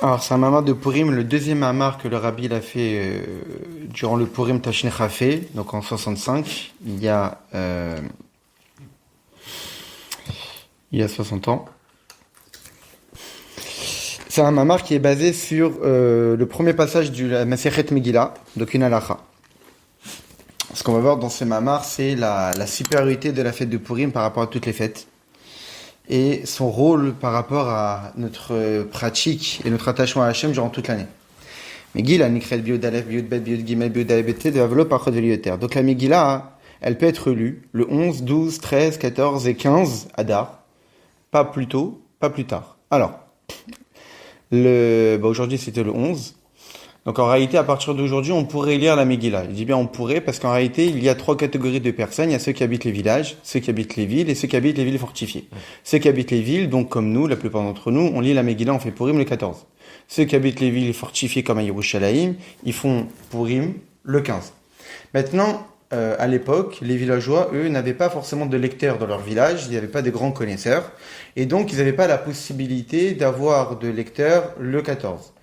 Alors, c'est un mamar de Purim, le deuxième mamar que le rabbi l'a fait durant le Purim Tashne Chafé, donc en 65, il y a 60 ans. C'est un mamar qui est basé sur le premier passage du Masechet Megillah, donc une halakha. Ce qu'on va voir dans ce mamar, c'est la supériorité de la fête de Purim par rapport à toutes les fêtes. Et son rôle par rapport à notre pratique et notre attachement à Hachem durant toute l'année. Megillah, Nikret, Biod Aleph, Biod Bet, Biod Gimel, Biod Aleph, Bet, Devavlo, Parchot, Velioter. Donc la Megillah, elle peut être lue le 11, 12, 13, 14 et 15 Adar. Pas plus tôt, pas plus tard. Alors, aujourd'hui c'était le 11. Donc en réalité, à partir d'aujourd'hui, on pourrait lire la Megillah. Je dis bien on pourrait parce qu'en réalité, il y a trois catégories de personnes. Il y a ceux qui habitent les villages, ceux qui habitent les villes et ceux qui habitent les villes fortifiées. Ceux qui habitent les villes, donc comme nous, la plupart d'entre nous, on lit la Megillah, on fait Purim le 14. Ceux qui habitent les villes fortifiées comme à Yerushalayim, ils font Purim le 15. Maintenant, à l'époque, les villageois, eux, n'avaient pas forcément de lecteurs dans leur village, il n'y avait pas de grands connaisseurs, et donc ils n'avaient pas la possibilité d'avoir de lecteurs le 14.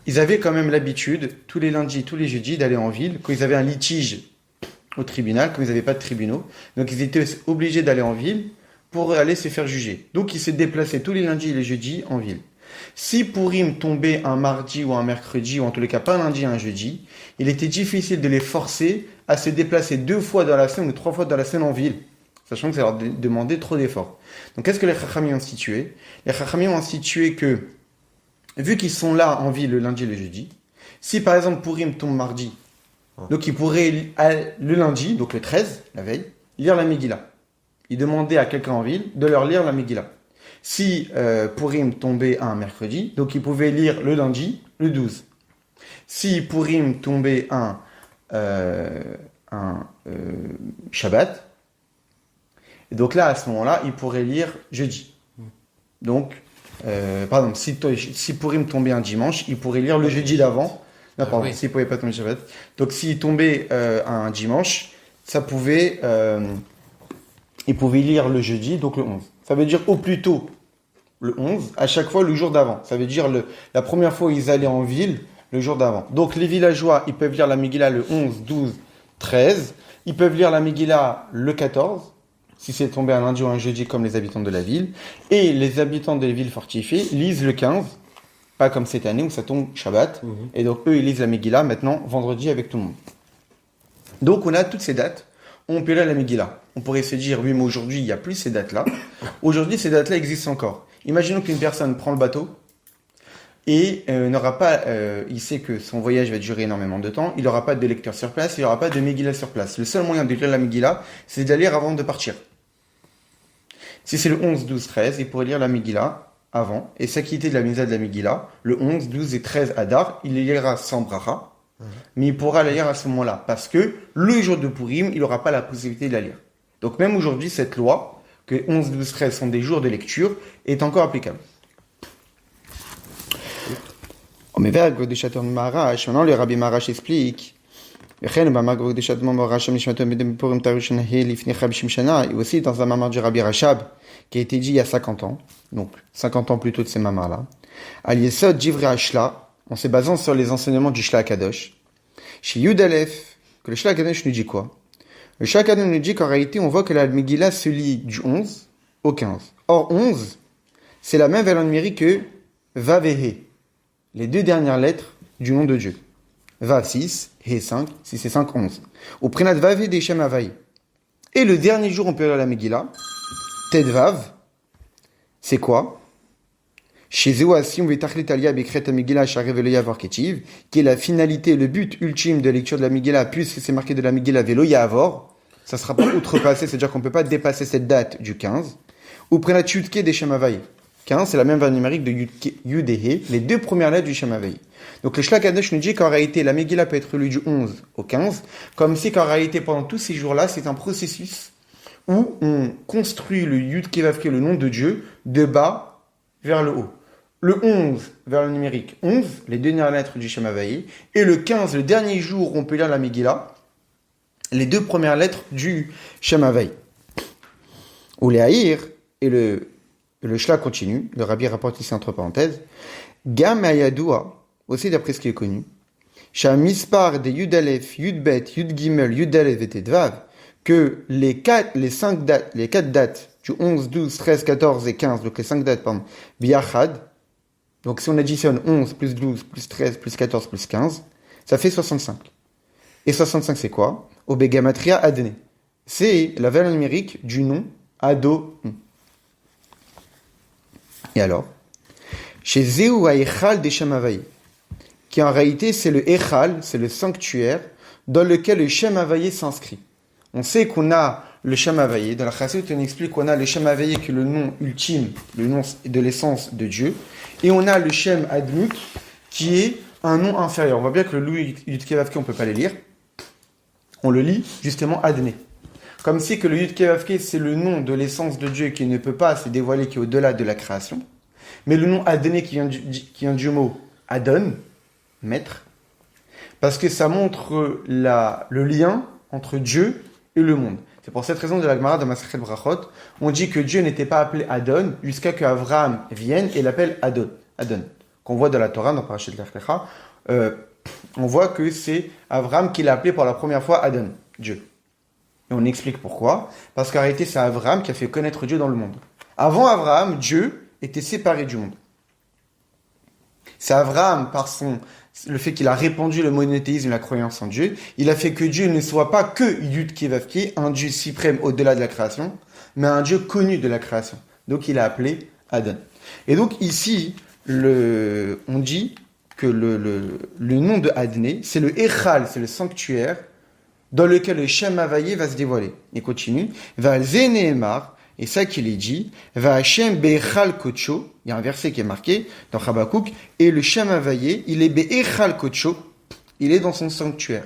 Ils avaient quand même l'habitude, tous les lundis, tous les jeudis, d'aller en ville, quand ils avaient un litige au tribunal, comme ils n'avaient pas de tribunaux. Donc ils étaient obligés d'aller en ville pour aller se faire juger. Donc ils se déplaçaient tous les lundis et les jeudis en ville. Si Purim tombait un mardi ou un mercredi, ou en tous les cas pas un lundi et un jeudi, il était difficile de les forcer à se déplacer 2 fois dans la semaine ou 3 fois dans la semaine en ville, sachant que ça leur demandait trop d'efforts. Donc qu'est-ce que les Chachamim ont institué? Les Chachamim ont institué que vu qu'ils sont là en ville le lundi et le jeudi, si par exemple Purim tombe mardi, donc ils pourraient le lundi, donc le 13, la veille, lire la Megillah. Ils demandaient à quelqu'un en ville de leur lire la Megillah. Si Purim tombait un mercredi, donc ils pouvaient lire le lundi, le 12. Si Purim tombait un Shabbat, et donc là à ce moment-là, ils pourraient lire jeudi. Donc si Purim tombait un dimanche, il pourrait lire le jeudi d'avant. Non, pardon, oui. S'il pouvait pas tomber Shabbat. Donc, s'il tombait un dimanche, il pouvait lire le jeudi, donc le 11. Ça veut dire au plus tôt le 11, à chaque fois le jour d'avant. Ça veut dire la première fois où ils allaient en ville, le jour d'avant. Donc, les villageois, ils peuvent lire la Megillah le 11, 12, 13. Ils peuvent lire la Megillah le 14. Si c'est tombé un lundi ou un jeudi comme les habitants de la ville. Et les habitants des villes fortifiées lisent le 15, pas comme cette année où ça tombe Shabbat. Et donc eux, ils lisent la Megillah maintenant, vendredi avec tout le monde. Donc on a toutes ces dates, on peut lire la Megillah. On pourrait se dire, oui mais aujourd'hui il n'y a plus ces dates-là. Aujourd'hui ces dates-là existent encore. Imaginons qu'une personne prend le bateau et n'aura pas, il sait que son voyage va durer énormément de temps, il n'aura pas de lecteur sur place, il n'aura pas de Megillah sur place. Le seul moyen de lire la Megillah, c'est de la lire avant de partir. Si c'est le 11, 12, 13, il pourrait lire la Megillah avant et s'acquitter de la misa de la Megillah, le 11, 12 et 13 Adar, il les lira sans bracha, mais il pourra la lire à ce moment-là, parce que le jour de Purim, il n'aura pas la possibilité de la lire. Donc même aujourd'hui, cette loi, que 11, 12, 13 sont des jours de lecture, est encore applicable. Maintenant le Rabbi Marash explique, et aussi dans un mamar du Rabbi Rashab, qui a été dit il y a 50 ans, donc 50 ans plus tôt de ces mamars-là, Al Yesod Divrei Ashla, en se basant sur les enseignements du Shla Kadosh, chez Yud Aleph, que le Shla Kadosh nous dit quoi? Le Shla Kadosh nous dit qu'en réalité, on voit que la Megillah se lit du 11 au 15. Or, 11, c'est la même valeur numérique que Vav et He, les deux dernières lettres du nom de Dieu. Vav 6, He 5, 6 et 5, 11. Au Prinat Vav et Deshem Havai. Et le dernier jour, on peut lire la Megillah, Ted Vav, c'est quoi? Chez Zéoassim, Vetachlit Bekret Megillah, Shareveloya Vorketiv, qui est la finalité, le but ultime de la lecture de la Megillah, puisque c'est marqué de la Megillah Veloya Avor, ça ne sera pas outrepassé, c'est-à-dire qu'on ne peut pas dépasser cette date du 15. Ou Prenat Yudke des Shemavai. 15, c'est la même valeur numérique de Yud et He, les deux premières lettres du Shemavai. Donc le Shla Kadosh nous dit qu'en réalité, la Megillah peut être lue du 11 au 15, comme si qu'en réalité, pendant tous ces jours-là, c'est un processus où on construit le Yud Kevavke, le nom de Dieu, de bas vers le haut. Le 11 vers le numérique 11, les deux dernières lettres du Shemavai, et le 15, le dernier jour où on peut lire la Megillah, les deux premières lettres du Shemavai. Ou les Haïr, et le Shla continue, le Rabbi rapporte ici entre parenthèses, Gam Ayadua, aussi d'après ce qui est connu, Shamispar des Yudalef, Yudbet, Yudgimel, Yudalef et Tedvav, que les quatre dates du 11, 12, 13, 14 et 15, donc les 5 dates, pardon, Biachad, donc si on additionne 11 plus 12 plus 13 plus 14 plus 15, ça fait 65. Et 65 c'est quoi? Obegamatria Adne. C'est la valeur numérique du nom Ado. Et alors? Chez Zéou Echal des Shem Havaye, qui en réalité c'est le Echal, c'est le sanctuaire dans lequel le Shem Havaye s'inscrit. On sait qu'on a le Shem Havaye. Dans la Chassidut, on explique qu'on a le Shem Havaye qui est le nom ultime, le nom de l'essence de Dieu. Et on a le Shem Adnut qui est un nom inférieur. On voit bien que le Louis Yudkevavke, on ne peut pas les lire. On le lit justement Adné. Comme si que le Yudkevavke, c'est le nom de l'essence de Dieu qui ne peut pas se dévoiler, qui est au-delà de la création. Mais le nom Adné qui vient du mot Adon, maître, parce que ça montre le lien entre Dieu et le monde. C'est pour cette raison de la Gemara dans Masechet Brachot, on dit que Dieu n'était pas appelé Adon jusqu'à que Avraham vienne et l'appelle Adon. Adon. Qu'on voit dans la Torah, dans Parashat Lech Lecha, on voit que c'est Avraham qui l'a appelé pour la première fois Adon, Dieu. Et on explique pourquoi. Parce qu'en réalité, c'est Avraham qui a fait connaître Dieu dans le monde. Avant Avraham, Dieu était séparé du monde. C'est Avraham, par le fait qu'il a répandu le monothéisme et la croyance en Dieu, il a fait que Dieu ne soit pas que Yud-Kevavke, un Dieu suprême au-delà de la création, mais un Dieu connu de la création. Donc il a appelé Adon. Et donc ici, on dit que le nom de Adné, c'est le Echal, c'est le sanctuaire, dans lequel le Shem Havaye va se dévoiler. Il continue, va Zénémar, et ça qu'il est dit, va Hashem Be'echal Kocho, il y a un verset qui est marqué dans Habakkuk, et le Shem Havaye, il est Be'echal Kocho, il est dans son sanctuaire.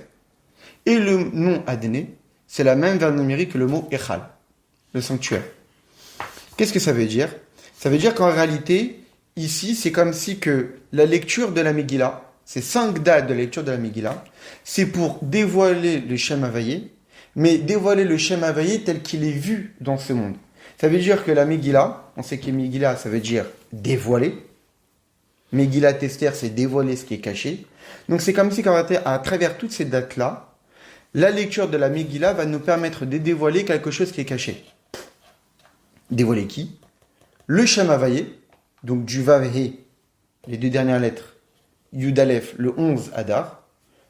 Et le nom Adné, c'est la même valeur numérique que le mot Echal, le sanctuaire. Qu'est-ce que ça veut dire? Ça veut dire qu'en réalité, ici, c'est comme si que la lecture de la Megillah, ces 5 dates de la lecture de la Megillah, c'est pour dévoiler le Shem Havaye, mais dévoiler le Shem Havaye tel qu'il est vu dans ce monde. Ça veut dire que la Megillah, on sait que Megillah, ça veut dire dévoiler. Megillah Esther, c'est dévoiler ce qui est caché. Donc c'est comme si à travers toutes ces dates-là, la lecture de la Megillah va nous permettre de dévoiler quelque chose qui est caché. Dévoiler qui? Le Shem Havaye, donc du Vav He, les 2 dernières lettres, Yud Aleph, le 11 Adar,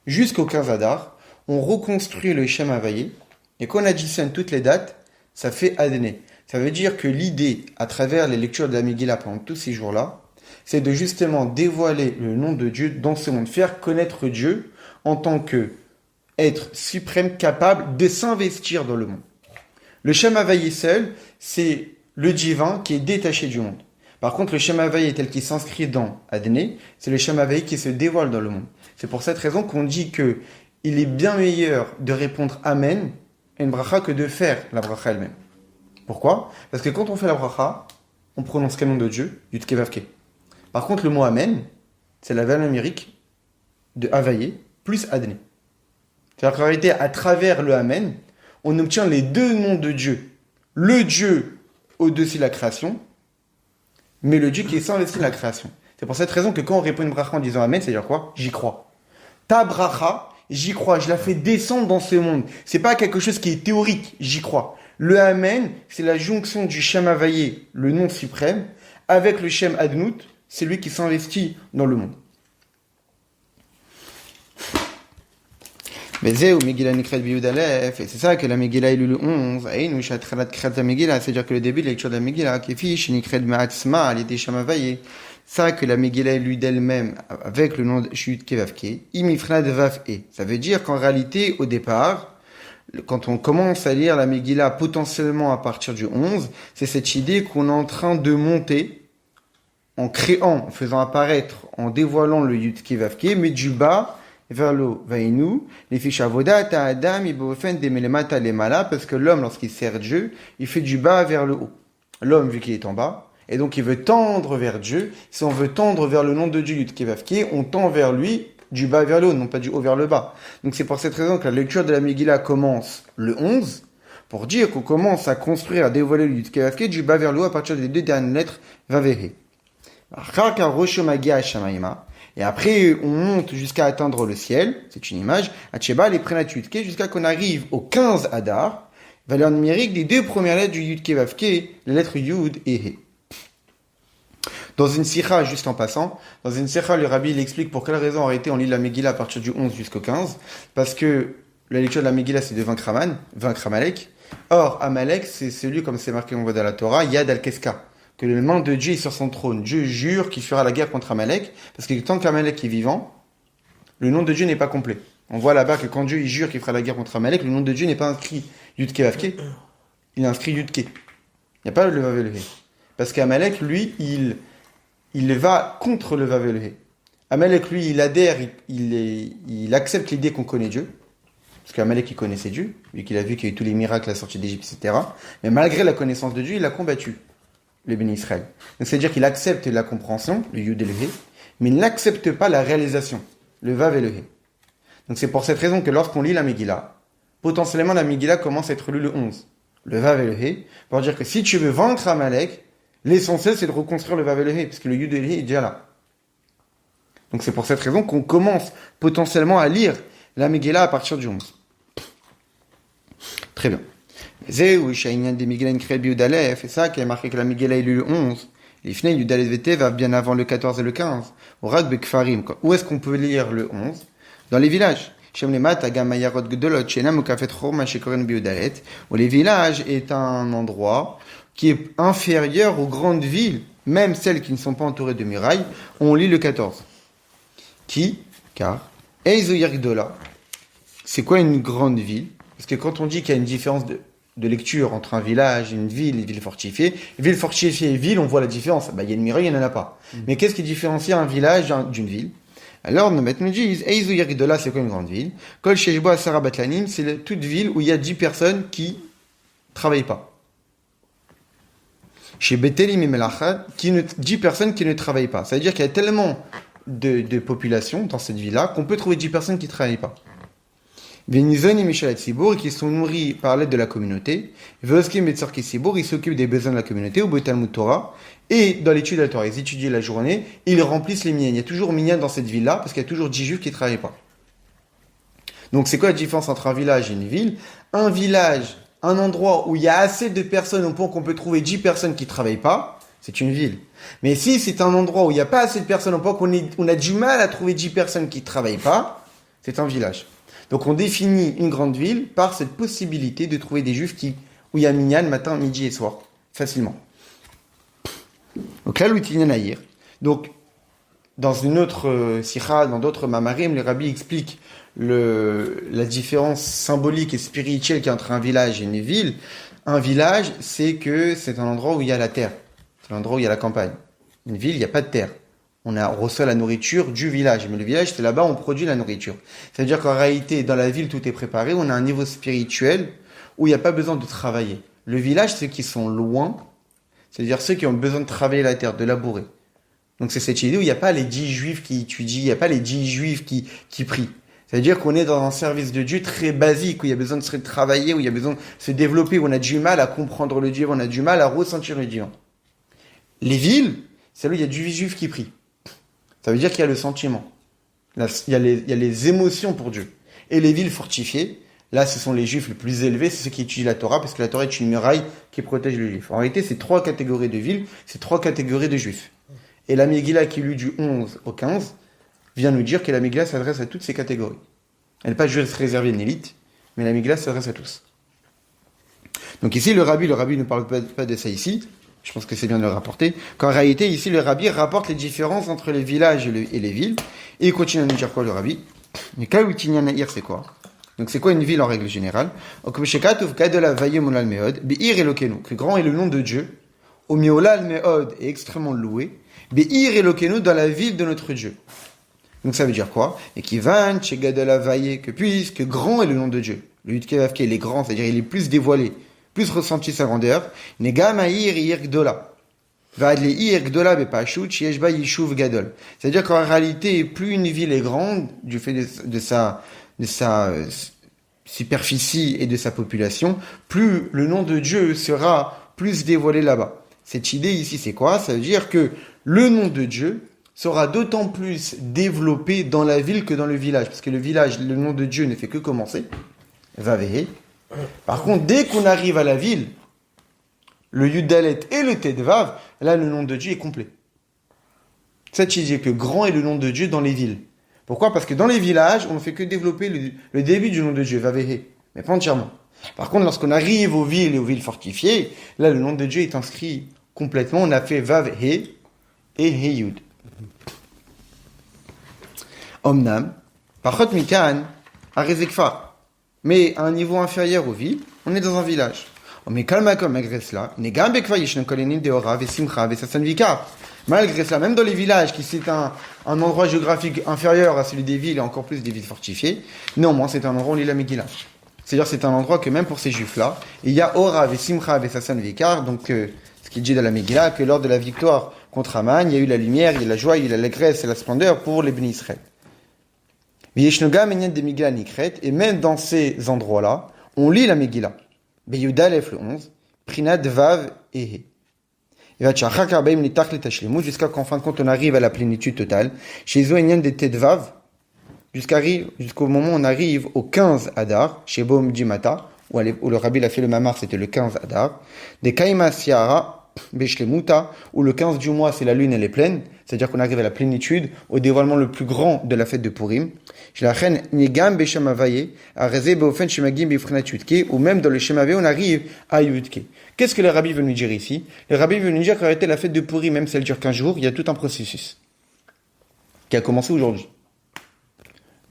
jusqu'au 15 Adar, on reconstruit le Shem Havaye, et quand on additionne toutes les dates, ça fait Adné. Ça veut dire que l'idée, à travers les lectures de la Megillah pendant tous ces jours-là, c'est de justement dévoiler le nom de Dieu dans ce monde, faire connaître Dieu en tant que être suprême capable de s'investir dans le monde. Le Shem Havaye seul, c'est le divin qui est détaché du monde. Par contre, le Shem Havaye tel qu'il s'inscrit dans Adné, c'est le Shem Havaye qui se dévoile dans le monde. C'est pour cette raison qu'on dit que il est bien meilleur de répondre Amen à une bracha que de faire la bracha elle-même. Pourquoi? Parce que quand on fait la bracha, on prononce quel nom de Dieu? Yud-Kevavke. Par contre, le mot Amen, c'est la valeur numérique de Havaye plus Adné. C'est-à-dire qu'en réalité, à travers le Amen, on obtient les 2 noms de Dieu. Le Dieu au-dessus de la création, mais le Dieu qui est sans l'esprit de la création. C'est pour cette raison que quand on répond une bracha en disant Amen, c'est-à-dire quoi? J'y crois. Ta bracha, j'y crois, je la fais descendre dans ce monde. C'est pas quelque chose qui est théorique, j'y crois. Le Amen, c'est la jonction du Shem Havaye, le nom suprême, avec le Shem Adnut, c'est lui qui s'investit dans le monde. Et c'est ça que la Megillah est le 11. C'est-à-dire que le début de la lecture de la Megillah, ça que la Megillah est lue d'elle-même avec le nom de Yud-Kevavke, ça veut dire qu'en réalité, au départ, quand on commence à lire la Megillah potentiellement à partir du 11, c'est cette idée qu'on est en train de monter en créant, en faisant apparaître, en dévoilant le Yud-Kevavke, mais du bas vers le haut. Vaïnou, les fiches avodat à Adam, ibofen des melemata les malas, parce que l'homme, lorsqu'il sert Dieu, il fait du bas vers le haut. L'homme, vu qu'il est en bas, et donc il veut tendre vers Dieu. Si on veut tendre vers le nom de Dieu, Yud-Kevavke, on tend vers lui du bas vers le haut, non pas du haut vers le bas. Donc c'est pour cette raison que la lecture de la Megillah commence le 11, pour dire qu'on commence à construire, à dévoiler le Yud-Kevavke du bas vers le haut à partir des 2 dernières lettres Vavehe. Et après, on monte jusqu'à atteindre le ciel. C'est une image. Atcheba, les Prenat-Yudke, jusqu'à qu'on arrive au 15 Adar. Valeur numérique des deux premières lettres du Yudke Vavke, les lettres Yud et He. Dans une sikha, juste en passant, dans une sikha, le rabbi il explique pour quelle raison en réalité on lit la Megillah à partir du 11 jusqu'au 15. Parce que la lecture de la Megillah, c'est de vaincre Amalek. Or, Amalek, c'est celui, comme c'est marqué on voit dans la Torah, Yad al-Keska. Que le main de Dieu est sur son trône. Dieu jure qu'il fera la guerre contre Amalek. Parce que tant qu'Amalek est vivant, le nom de Dieu n'est pas complet. On voit là-bas que quand Dieu il jure qu'il fera la guerre contre Amalek, le nom de Dieu n'est pas inscrit Yudke Vavke. Il est inscrit Yudke. Il n'y a pas le Vav et le He. Parce qu'Amalek, lui, il va contre le Vav et le He. Amalek, lui, il adhère, il accepte l'idée qu'on connaît Dieu. Parce qu'Amalek, il connaissait Dieu, vu qu'il a vu qu'il y a eu tous les miracles, la sortie d'Égypte, etc. Mais malgré la connaissance de Dieu, il a combattu les bénis Israël. Donc, c'est-à-dire qu'il accepte la compréhension, le Yud et le He, mais il n'accepte pas la réalisation, le Vav et le He. Donc, c'est pour cette raison que lorsqu'on lit la Megillah, potentiellement, la Megillah commence à être lue le 11. Le Vav et le He, pour dire que si tu veux vaincre Amalek, l'essentiel, c'est de reconstruire le Vav et le He, parce que le Yud et le He est déjà là. Donc, c'est pour cette raison qu'on commence potentiellement à lire la Megillah à partir du 11. Très bien. C'est ça qui a marqué que la Megillah est lue le 11. L'Ifnei Yudalez Vete va bien avant le 14 et le 15. Au Rak Bekfarim. Où est-ce qu'on peut lire le 11? Dans les villages. Où les villages est un endroit qui est inférieur aux grandes villes, même celles qui ne sont pas entourées de murailles. On lit le 14. Car Eizo Yergdola, c'est quoi une grande ville? Parce que quand on dit qu'il y a une différence de lecture entre un village et une ville fortifiée et ville, on voit la différence. Il y a une muraille, il n'y en a pas. Mais qu'est-ce qui différencie un village d'une ville? Alors, nos maîtres nous disent, Eizu Yergdola, c'est quoi une grande ville? Kol Sheshbo Asara Batlanim, c'est toute ville où il y a 10 personnes qui travaillent pas. Chez Betelim et Melachat, 10 personnes qui ne travaillent pas. Ça veut dire qu'il y a tellement de population dans cette ville-là qu'on peut trouver 10 personnes qui ne travaillent pas. Venizon et Michel Sibour, qui sont nourris par l'aide de la communauté. Voskim et Tzorki Sibour, ils s'occupent des besoins de la communauté, au Talmud Torah. Et dans l'étude de la Torah, ils étudient la journée, ils remplissent les minyan. Il y a toujours minyan dans cette ville-là, parce qu'il y a toujours 10 juifs qui ne travaillent pas. Donc c'est quoi la différence entre un village et une ville? Un village, un endroit où il y a assez de personnes au point qu'on peut trouver 10 personnes qui ne travaillent pas, c'est une ville. Mais si c'est un endroit où il n'y a pas assez de personnes au point qu'on a du mal à trouver 10 personnes qui ne travaillent pas, c'est un village. Donc on définit une grande ville par cette possibilité de trouver des juifs où il y a minyan matin, midi et soir, facilement. Donc là, l'outinyan aïr. Donc, dans une autre sikha, dans d'autres mamarim, les rabbis expliquent la différence symbolique et spirituelle qu'il y a entre un village et une ville. Un village, c'est un endroit où il y a la terre. C'est l'endroit où il y a la campagne. Une ville, il n'y a pas de terre. On reçoit la nourriture du village. Mais le village, c'est là-bas où on produit la nourriture. C'est-à-dire qu'en réalité, dans la ville, tout est préparé. On a un niveau spirituel où il n'y a pas besoin de travailler. Le village, ceux qui sont loin, c'est-à-dire ceux qui ont besoin de travailler la terre, de labourer. Donc c'est cette idée où il n'y a pas les 10 juifs qui étudient, il n'y a pas les 10 juifs qui prient. C'est-à-dire qu'on est dans un service de Dieu très basique, où il y a besoin de se travailler, où il y a besoin de se développer, où on a du mal à comprendre le Dieu, où on a du mal à ressentir le Dieu. Les villes, c'est là où il y a 10 juifs qui prient. Ça veut dire qu'il y a le sentiment. Là, il y a les émotions pour Dieu. Et les villes fortifiées, là, ce sont les juifs les plus élevés, c'est ceux qui étudient la Torah, parce que la Torah est une muraille qui protège les juifs. En réalité, c'est 3 catégories de villes, c'est 3 catégories de juifs. Et la Megillah qui est lue du 11 au 15 vient nous dire que la Megillah s'adresse à toutes ces catégories. Elle n'est pas juste réservée à une élite, mais la Megillah s'adresse à tous. Donc ici, le rabbi ne parle pas de ça ici. Je pense que c'est bien de le rapporter. Qu'en réalité, ici, le rabbi rapporte les différences entre les villages et les villes. Et il continue à nous dire quoi, le rabbi? Mais Kaoutinyan Naïr, c'est quoi? Donc, c'est quoi une ville en règle générale? Que grand est le nom de Dieu. Au miolal meod est extrêmement loué. Be'ir elokenu dans la ville de notre Dieu. Donc, ça veut dire quoi? Et qui van, chegadala vaye, que puisque grand est le nom de Dieu. Le Yudkevavke, il est grand, c'est-à-dire il est plus dévoilé. Plus ressenti sa grandeur, c'est-à-dire qu'en réalité, plus une ville est grande, du fait de sa superficie et de sa population, plus le nom de Dieu sera plus dévoilé là-bas. Cette idée ici, c'est quoi? Ça veut dire que le nom de Dieu sera d'autant plus développé dans la ville que dans le village. Parce que le village, le nom de Dieu ne fait que commencer. Vavehe. Par contre, dès qu'on arrive à la ville, le Yudalet et le Tedvav, là, le nom de Dieu est complet. Ça, tu dis que grand est le nom de Dieu dans les villes. Pourquoi? Parce que dans les villages, on ne fait que développer le début du nom de Dieu, Vavehe, mais pas entièrement. Par contre, lorsqu'on arrive aux villes et aux villes fortifiées, là, le nom de Dieu est inscrit complètement. On a fait Vavehe et Heyud. Omnam, Pachot Mikan, Arezekfar. Mais à un niveau inférieur aux villes, on est dans un village. Malgré cela, même dans les villages, qui c'est un endroit géographique inférieur à celui des villes et encore plus des villes fortifiées, néanmoins c'est un endroit où on lit la Megillah. C'est-à-dire c'est un endroit que même pour ces juifs-là, il y a Orav et Simcha et Sassan Vikar, donc ce qui dit dans la Megillah, que lors de la victoire contre Aman, il y a eu la lumière, il y a eu la joie, il y a eu l'allégresse et la splendeur pour les bénis Israël. Et même dans ces endroits-là, on lit la Megillah. Beyudalef le 11, Prinat Vav et jusqu'à qu'en fin de compte on arrive à la plénitude totale. Chez Zoénian des Tedvav, jusqu'au moment où on arrive au 15 Adar, chez Bohm Djimata, où le Rabbi l'a fait le Mamar, c'était le 15 Adar, des Kaima Siara, Beshlemuta, où le 15 du mois, c'est la lune, elle est pleine, c'est-à-dire qu'on arrive à la plénitude, au dévoilement le plus grand de la fête de Purim. Chez la reine Nigam Besham Avaye, à Rezé Beofen Shemagim Befrenat Yudke, ou même dans le Shemave, on arrive à Yudke. Qu'est-ce que le Rabbi veut nous dire ici? Le Rabbi veut nous dire qu'en réalité, la fête de Purim, même si elle dure 15 jours, il y a tout un processus qui a commencé aujourd'hui.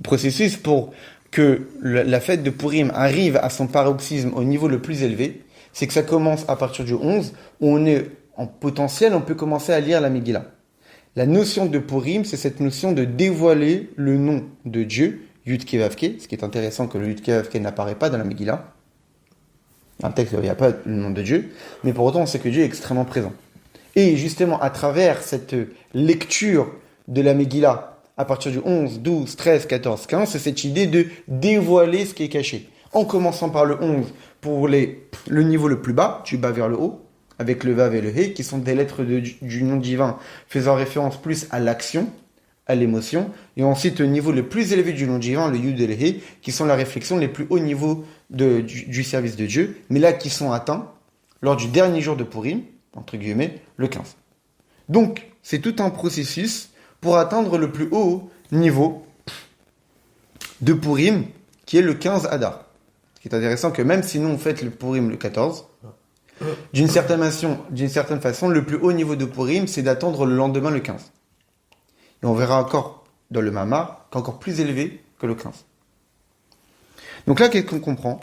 Le processus pour que la fête de Purim arrive à son paroxysme au niveau le plus élevé, c'est que ça commence à partir du 11, où on est en potentiel, on peut commencer à lire la Megillah. La notion de Purim, c'est cette notion de dévoiler le nom de Dieu, Yud-Ke Vav-Ke, ce qui est intéressant que le Yud-Ke Vav-Ke n'apparaît pas dans la Megillah. Dans le texte, il n'y a pas le nom de Dieu, mais pour autant, on sait que Dieu est extrêmement présent. Et justement, à travers cette lecture de la Megillah, à partir du 11, 12, 13, 14, 15, c'est cette idée de dévoiler ce qui est caché. En commençant par le 11, pour le niveau le plus bas, du bas vers le haut, avec le Vav et le He, qui sont des lettres du nom divin, faisant référence plus à l'action, à l'émotion, et ensuite le niveau le plus élevé du nom divin, le Yud et le He, qui sont la réflexion les plus hauts niveaux du service de Dieu, mais là qui sont atteints lors du dernier jour de Purim, entre guillemets, le 15. Donc, c'est tout un processus pour atteindre le plus haut niveau de Purim, qui est le 15 Adar. Ce qui est intéressant que même si nous on fête le Purim le 14, d'une certaine façon, le plus haut niveau de Purim, c'est d'attendre le lendemain le 15. Et on verra encore dans le Mamar qu'encore plus élevé que le 15. Donc là, qu'est-ce qu'on comprend?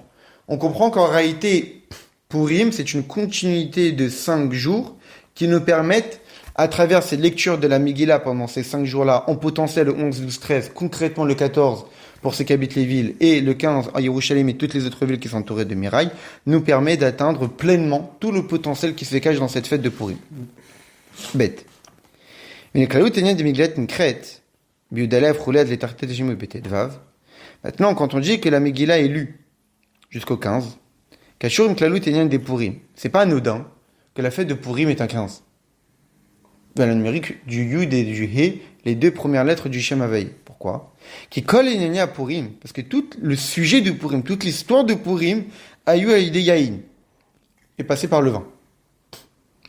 On comprend qu'en réalité, Purim, c'est une continuité de 5 jours qui nous permettent, à travers ces lectures de la Megillah pendant ces 5 jours-là, en potentiel le 11, 12, 13, concrètement le 14 pour ceux qui habitent les villes, et le 15 à Yerushalayim et toutes les autres villes qui sont entourées de murailles, nous permet d'atteindre pleinement tout le potentiel qui se cache dans cette fête de Purim. Bête. Maintenant, quand on dit que la Megillah est lue jusqu'au 15, c'est pas anodin que la fête de Purim est un 15. Dans la numérique du Yud et du He, les deux premières lettres du Shem Havai. Pourquoi? Qui colle à Purim, parce que tout le sujet de Purim, toute l'histoire de Purim, a eu à l'idée Yahin, est passé par le vin.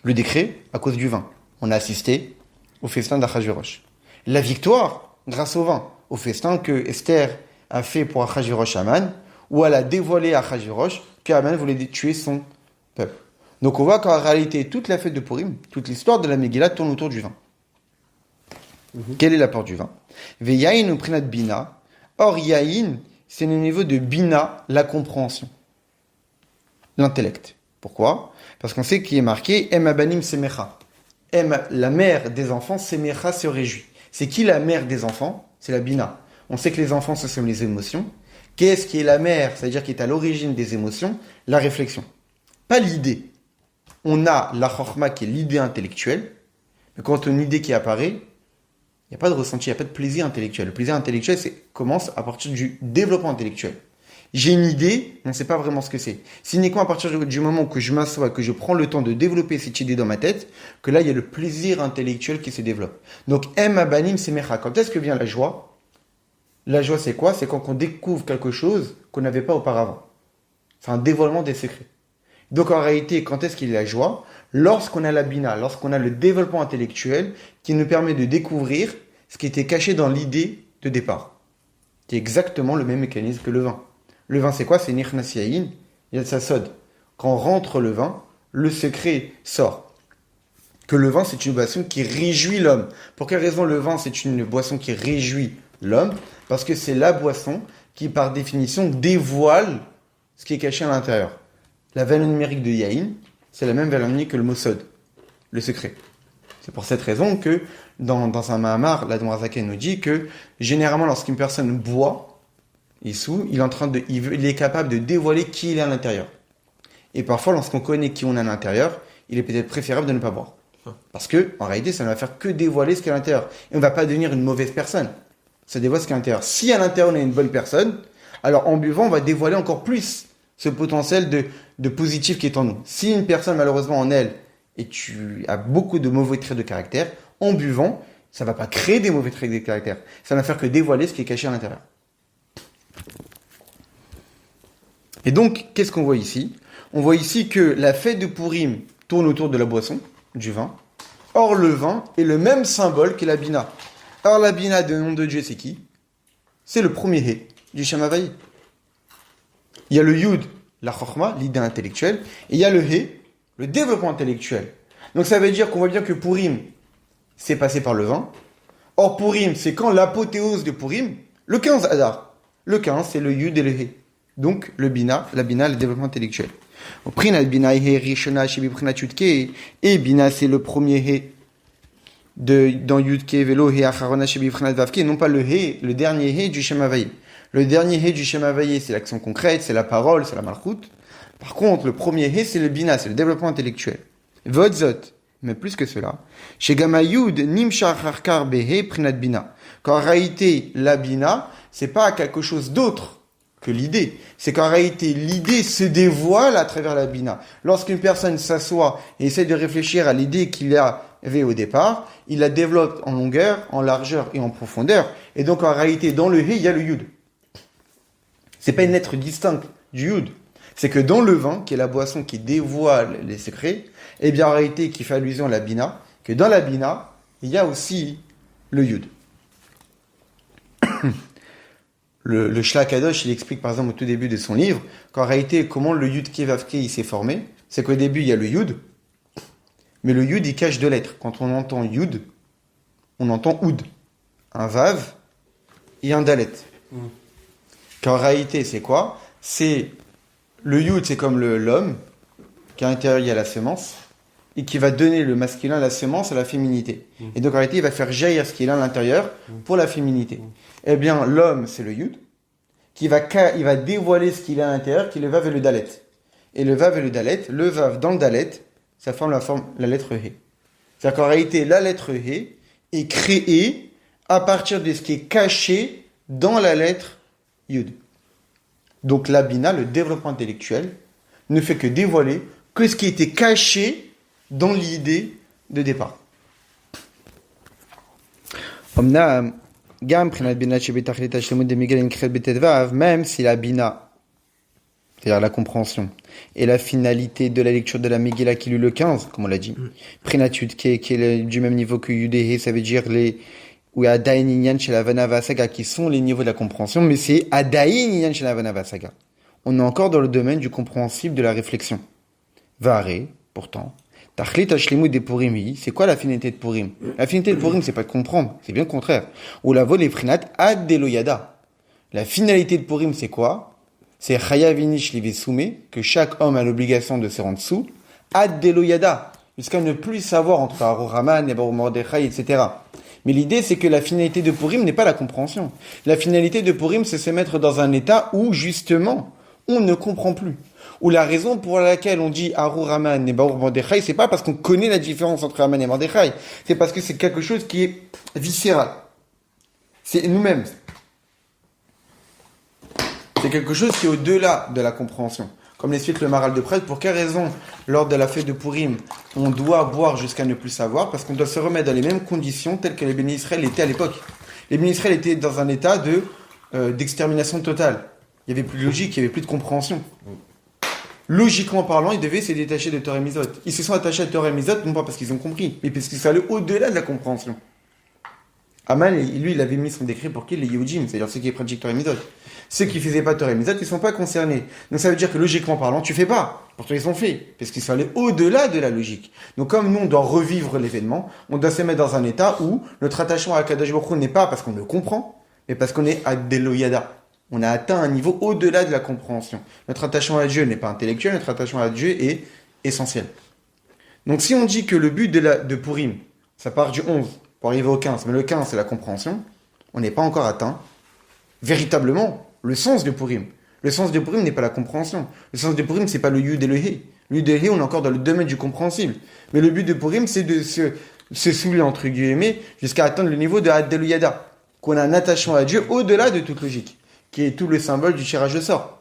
Le décret, à cause du vin. On a assisté au festin d'Achashverosh. La victoire, grâce au vin, au festin que Esther a fait pour Achashverosh Aman, où elle a dévoilé à Achashverosh qu'Aman voulait tuer son peuple. Donc on voit qu'en réalité, toute la fête de Purim, toute l'histoire de la Megillah tourne autour du vin. Quel est l'apport du vin? Veyahin ou prinat bina. Or, yahin, c'est le niveau de bina, la compréhension. L'intellect. Pourquoi? Parce qu'on sait qu'il est marqué Em abanim semecha. La mère des enfants, semecha, se réjouit. C'est qui la mère des enfants? C'est la bina. On sait que les enfants, ce sont les émotions. Qu'est-ce qui est la mère? C'est-à-dire qui est à l'origine des émotions? La réflexion. Pas l'idée. On a la chorma qui est l'idée intellectuelle, mais quand une idée qui apparaît, il n'y a pas de ressenti, il n'y a pas de plaisir intellectuel. Le plaisir intellectuel commence à partir du développement intellectuel. J'ai une idée, on ne sait pas vraiment ce que c'est. C'est uniquement à partir du moment que je m'assois, que je prends le temps de développer cette idée dans ma tête, que là, il y a le plaisir intellectuel qui se développe. Donc, Abanim Semecha. Quand est-ce que vient la joie? La joie, c'est quoi? C'est quand on découvre quelque chose qu'on n'avait pas auparavant. C'est un dévoilement des secrets. Donc, en réalité, quand est-ce qu'il y a la joie? Lorsqu'on a la bina, lorsqu'on a le développement intellectuel qui nous permet de découvrir ce qui était caché dans l'idée de départ. C'est exactement le même mécanisme que le vin. Le vin, c'est quoi? C'est Nichnas Yain, Yatsasod. Quand rentre le vin, le secret sort. Que le vin, c'est une boisson qui réjouit l'homme. Pour quelle raison le vin, c'est une boisson qui réjouit l'homme? Parce que c'est la boisson qui, par définition, dévoile ce qui est caché à l'intérieur. La valeur numérique de Yain, c'est la même valeur numérique que le mot Sod, le secret. C'est pour cette raison que, dans un Mahamar, l'Admor Zaken nous dit que, généralement, lorsqu'une personne boit, il est capable de dévoiler qui il est à l'intérieur. Et parfois, lorsqu'on connaît qui on est à l'intérieur, il est peut-être préférable de ne pas boire. Parce que, en réalité, ça ne va faire que dévoiler ce qu'il y a à l'intérieur. Et on ne va pas devenir une mauvaise personne. Ça dévoile ce qu'il y a à l'intérieur. Si à l'intérieur on est une bonne personne, alors en buvant, on va dévoiler encore plus ce potentiel de positif qui est en nous. Si une personne, malheureusement, en elle, et tu as beaucoup de mauvais traits de caractère, en buvant, ça ne va pas créer des mauvais traits de caractère. Ça ne va faire que dévoiler ce qui est caché à l'intérieur. Et donc, qu'est-ce qu'on voit ici? On voit ici que la fête de Purim tourne autour de la boisson, du vin. Or, le vin est le même symbole que la bina. Or, la bina de nom de Dieu, c'est qui? C'est le premier hé du Shem Havaï. Il y a le yud, la chokhma, l'idée intellectuelle, et il y a le hé, le développement intellectuel. Donc, ça veut dire qu'on voit bien que Purim, c'est passé par le vin. Or, Purim, c'est quand l'apothéose de Purim, le 15 Adar. Le 15, c'est le yud et le hé. Donc, la bina, le développement intellectuel. Et bina, c'est le premier hé dans yudke velo hé acharona shebivchanat vavke, non pas le hé, le dernier hé du Shem Havaï. Le dernier hé du Shem Havaï, c'est l'action concrète, c'est la parole, c'est la malchut. Par contre, le premier hé, c'est le bina, c'est le développement intellectuel. Vodzot, mais plus que cela, chez Gamayud, nimshach harkar behe prinat bina. Qu'en réalité, la bina, c'est pas quelque chose d'autre que l'idée. C'est qu'en réalité, l'idée se dévoile à travers la bina. Lorsqu'une personne s'assoit et essaie de réfléchir à l'idée qu'il avait au départ, il la développe en longueur, en largeur et en profondeur. Et donc, en réalité, dans le hé, il y a le yud. C'est pas une lettre distincte du yud. C'est que dans le vin, qui est la boisson qui dévoile les secrets, eh bien, en réalité, qui fait allusion à la bina, que dans la bina, il y a aussi le yud. Le Shla Kadosh, il explique par exemple au tout début de son livre qu'en réalité, comment le Yud Kevavke il s'est formé, c'est qu'au début, il y a le Yud, mais le Yud, il cache deux lettres. Quand on entend Yud, on entend Oud, un Vav et un Dalet. Qu'en réalité, c'est quoi? C'est le Yud, c'est comme l'homme, qu'à l'intérieur, il y a la semence, et qui va donner le masculin, la semence, à la féminité. Et donc, en réalité, il va faire jaillir ce qu'il a à l'intérieur pour la féminité. Eh bien, l'homme, c'est le Yud, il va dévoiler ce qu'il a à l'intérieur, qui est le Vav et le Dalet. Et le Vav et le Dalet, le Vav dans le Dalet, ça forme la lettre He. C'est-à-dire qu'en réalité, la lettre He est créée à partir de ce qui est caché dans la lettre Yud. Donc, la Bina, le développement intellectuel, ne fait que dévoiler que ce qui était caché dans l'idée de départ. Même si la bina, c'est-à-dire la compréhension, et la finalité de la lecture de la Megillah qui est le 15, comme on l'a dit, Prinatut, qui est du même niveau que Yudéhe, ça veut dire ou Adain Inyan chez la Vanava Saga, qui sont les niveaux de la compréhension, mais c'est Adain Inyan chez la Vanava Saga. On est encore dans le domaine du compréhensible de la réflexion. Varé, pourtant. Tachlit Hashlimut des Purim, c'est quoi la finalité de Purim? La finalité de Purim, c'est pas de comprendre, c'est bien le contraire. Ou la vol et Prinat ad deloyada. La finalité de Purim, c'est quoi? C'est Chayavinish Livesume, que chaque homme a l'obligation de se rendre sous, ad deloyada, jusqu'à ne plus savoir entre Arur Haman, Nebaru Mordechai, etc. Mais l'idée, c'est que la finalité de Purim n'est pas la compréhension. La finalité de Purim, c'est se mettre dans un état où, justement, on ne comprend plus. Ou la raison pour laquelle on dit Arur Haman et Baur Mordechai, c'est pas parce qu'on connaît la différence entre Haman et Mordechai, c'est parce que c'est quelque chose qui est viscéral. C'est nous-mêmes. C'est quelque chose qui est au-delà de la compréhension. Comme l'explique le Maral de Prague, pour quelle raison, lors de la fête de Purim, on doit boire jusqu'à ne plus savoir? Parce qu'on doit se remettre dans les mêmes conditions telles que les bénis Israël étaient à l'époque. Les bénis Israël étaient dans un état d'extermination totale. Il n'y avait plus de logique, il n'y avait plus de compréhension. Logiquement parlant, ils devaient se détacher de Torah et Mizot. Ils se sont attachés à Torah et Mizot, non pas parce qu'ils ont compris, mais parce qu'ils sont allés au-delà de la compréhension. Aman, lui, il avait mis son décret pour qui? Les Yehudim, c'est-à-dire ceux qui pratiquent Torah et Mizot. Ceux qui ne faisaient pas Torah et Mizot, ils ne sont pas concernés. Donc ça veut dire que logiquement parlant, tu ne fais pas. Pourtant, ils sont faits, parce qu'ils sont allés au-delà de la logique. Donc comme nous, on doit revivre l'événement, on doit se mettre dans un état où notre attachement à Kadosh Baruch Hu n'est pas parce qu'on le comprend, mais parce qu'on est à Deloyada. On a atteint un niveau au-delà de la compréhension. Notre attachement à Dieu n'est pas intellectuel, notre attachement à Dieu est essentiel. Donc si on dit que le but de Purim, ça part du 11 pour arriver au 15, mais le 15 c'est la compréhension, on n'est pas encore atteint véritablement le sens de Purim. Le sens de Purim n'est pas la compréhension. Le sens de Purim, c'est pas le Yud et le He. Le Yud et le He, on est encore dans le domaine du compréhensible. Mais le but de Purim, c'est de se saouler, entre guillemets, jusqu'à atteindre le niveau de Haddeluyada. Qu'on a un attachement à Dieu au-delà de toute logique, qui est tout le symbole du tirage de sort.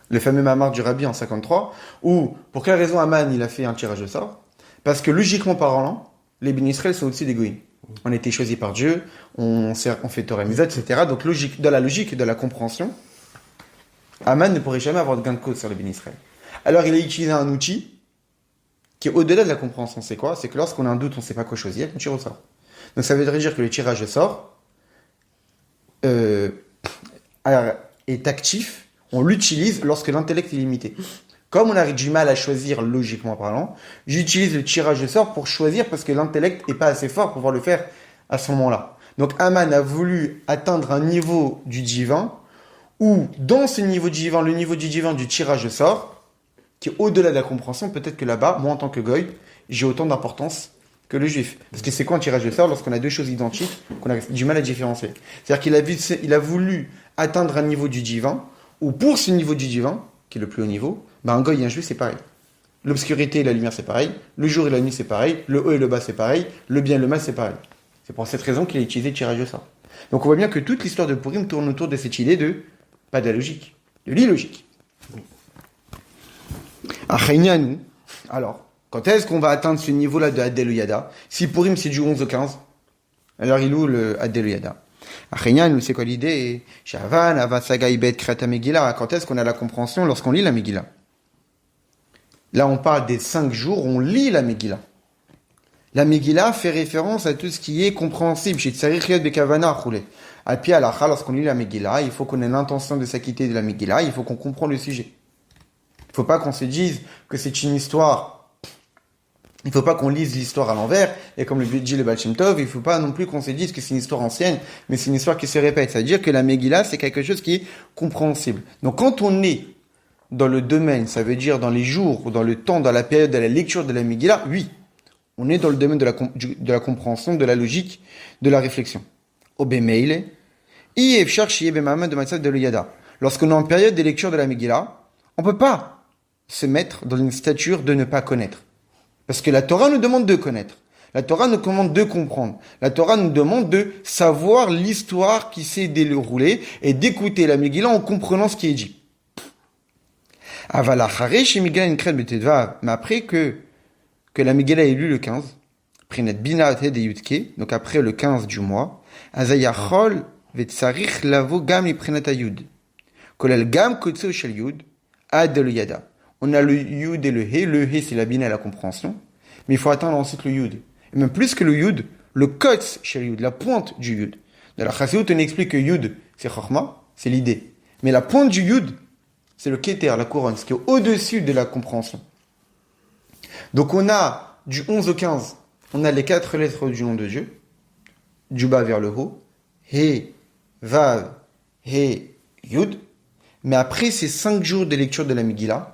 Le fameux Mamar du Rabbi en 53, où, pour quelle raison Aman, il a fait un tirage de sort? Parce que logiquement parlant, les bénis Israël sont au-dessus des goïms. On a été choisis par Dieu, on fait Torah et Mizot, etc. Donc, dans la logique et de la compréhension, Aman ne pourrait jamais avoir de gain de cause sur les bénis Israël. Alors, il a utilisé un outil qui est au-delà de la compréhension. C'est quoi? C'est que lorsqu'on a un doute, on ne sait pas quoi choisir, on tire au sort. Donc, ça veut dire que le tirage de sort est actif, on l'utilise lorsque l'intellect est limité. Comme on a du mal à choisir logiquement parlant, j'utilise le tirage de sort pour choisir parce que l'intellect n'est pas assez fort pour pouvoir le faire à ce moment-là. Donc Aman a voulu atteindre un niveau du divin où dans ce niveau du divin, le niveau du divin du tirage de sort, qui est au-delà de la compréhension, peut-être que là-bas, moi en tant que goy, j'ai autant d'importance que le juif. Parce que c'est quoi un tirage de sort lorsqu'on a deux choses identiques qu'on a du mal à différencier? C'est-à-dire qu'il a voulu atteindre un niveau du divin où pour ce niveau du divin, qui est le plus haut niveau, un goy et un juif c'est pareil. L'obscurité et la lumière c'est pareil, le jour et la nuit c'est pareil, le haut et le bas c'est pareil, le bien et le mal c'est pareil. C'est pour cette raison qu'il a utilisé le tirage de sort. Donc on voit bien que toute l'histoire de Purim tourne autour de cette idée de, pas de la logique, de l'illogique. Alors, quand est-ce qu'on va atteindre ce niveau-là de Haddeluyada? Si Purim c'est du 11 au 15, alors il loue le Haddeluyada. Achénian, c'est quoi l'idée? Shavan, Avasaga, Ibet, Kreta Megillah. Quand est-ce qu'on a la compréhension? Lorsqu'on lit la Megillah. Là, on parle des 5 jours où on lit la Megillah. La Megillah fait référence à tout ce qui est compréhensible. Chez Tsarich Bekavana Roulé. À pied à la lorsqu'on lit la Megillah, il faut qu'on ait l'intention de s'acquitter de la Megillah, il faut qu'on comprenne le sujet. Il ne faut pas qu'on se dise que c'est une histoire. Il ne faut pas qu'on lise l'histoire à l'envers, et comme le dit le Baal Shem Tov, il ne faut pas non plus qu'on se dise que c'est une histoire ancienne, mais c'est une histoire qui se répète. C'est-à-dire que la Megillah, c'est quelque chose qui est compréhensible. Donc quand on est dans le domaine, ça veut dire dans les jours, ou dans le temps, dans la période de la lecture de la Megillah, oui, on est dans le domaine de la compréhension, de la logique, de la réflexion. Obemeile, Yefshar Shiye Bemaman de Matzah de l'Yada. Lorsqu'on est en période de lecture de la Megillah, on ne peut pas se mettre dans une stature de ne pas connaître. Parce que la Torah nous demande de connaître. La Torah nous demande de comprendre. La Torah nous demande de savoir l'histoire qui s'est déroulée et d'écouter la Megillah en comprenant ce qui est dit. Mais après que la Megillah est lue le 15, donc après le 15 du mois, on a le Yud et le He. Le He, c'est la Bina et la compréhension. Mais il faut atteindre ensuite le Yud. Et même plus que le Yud, le Kotz chez le Yud, la pointe du Yud. Dans la Chassidut, on explique que Yud, c'est Chochma, c'est l'idée. Mais la pointe du Yud, c'est le Keter, la couronne, ce qui est au-dessus de la compréhension. Donc on a, du 11 au 15, on a les 4 lettres du nom de Dieu, du bas vers le haut, He, Vav, He, Yud. Mais après ces 5 jours de lecture de la Megillah,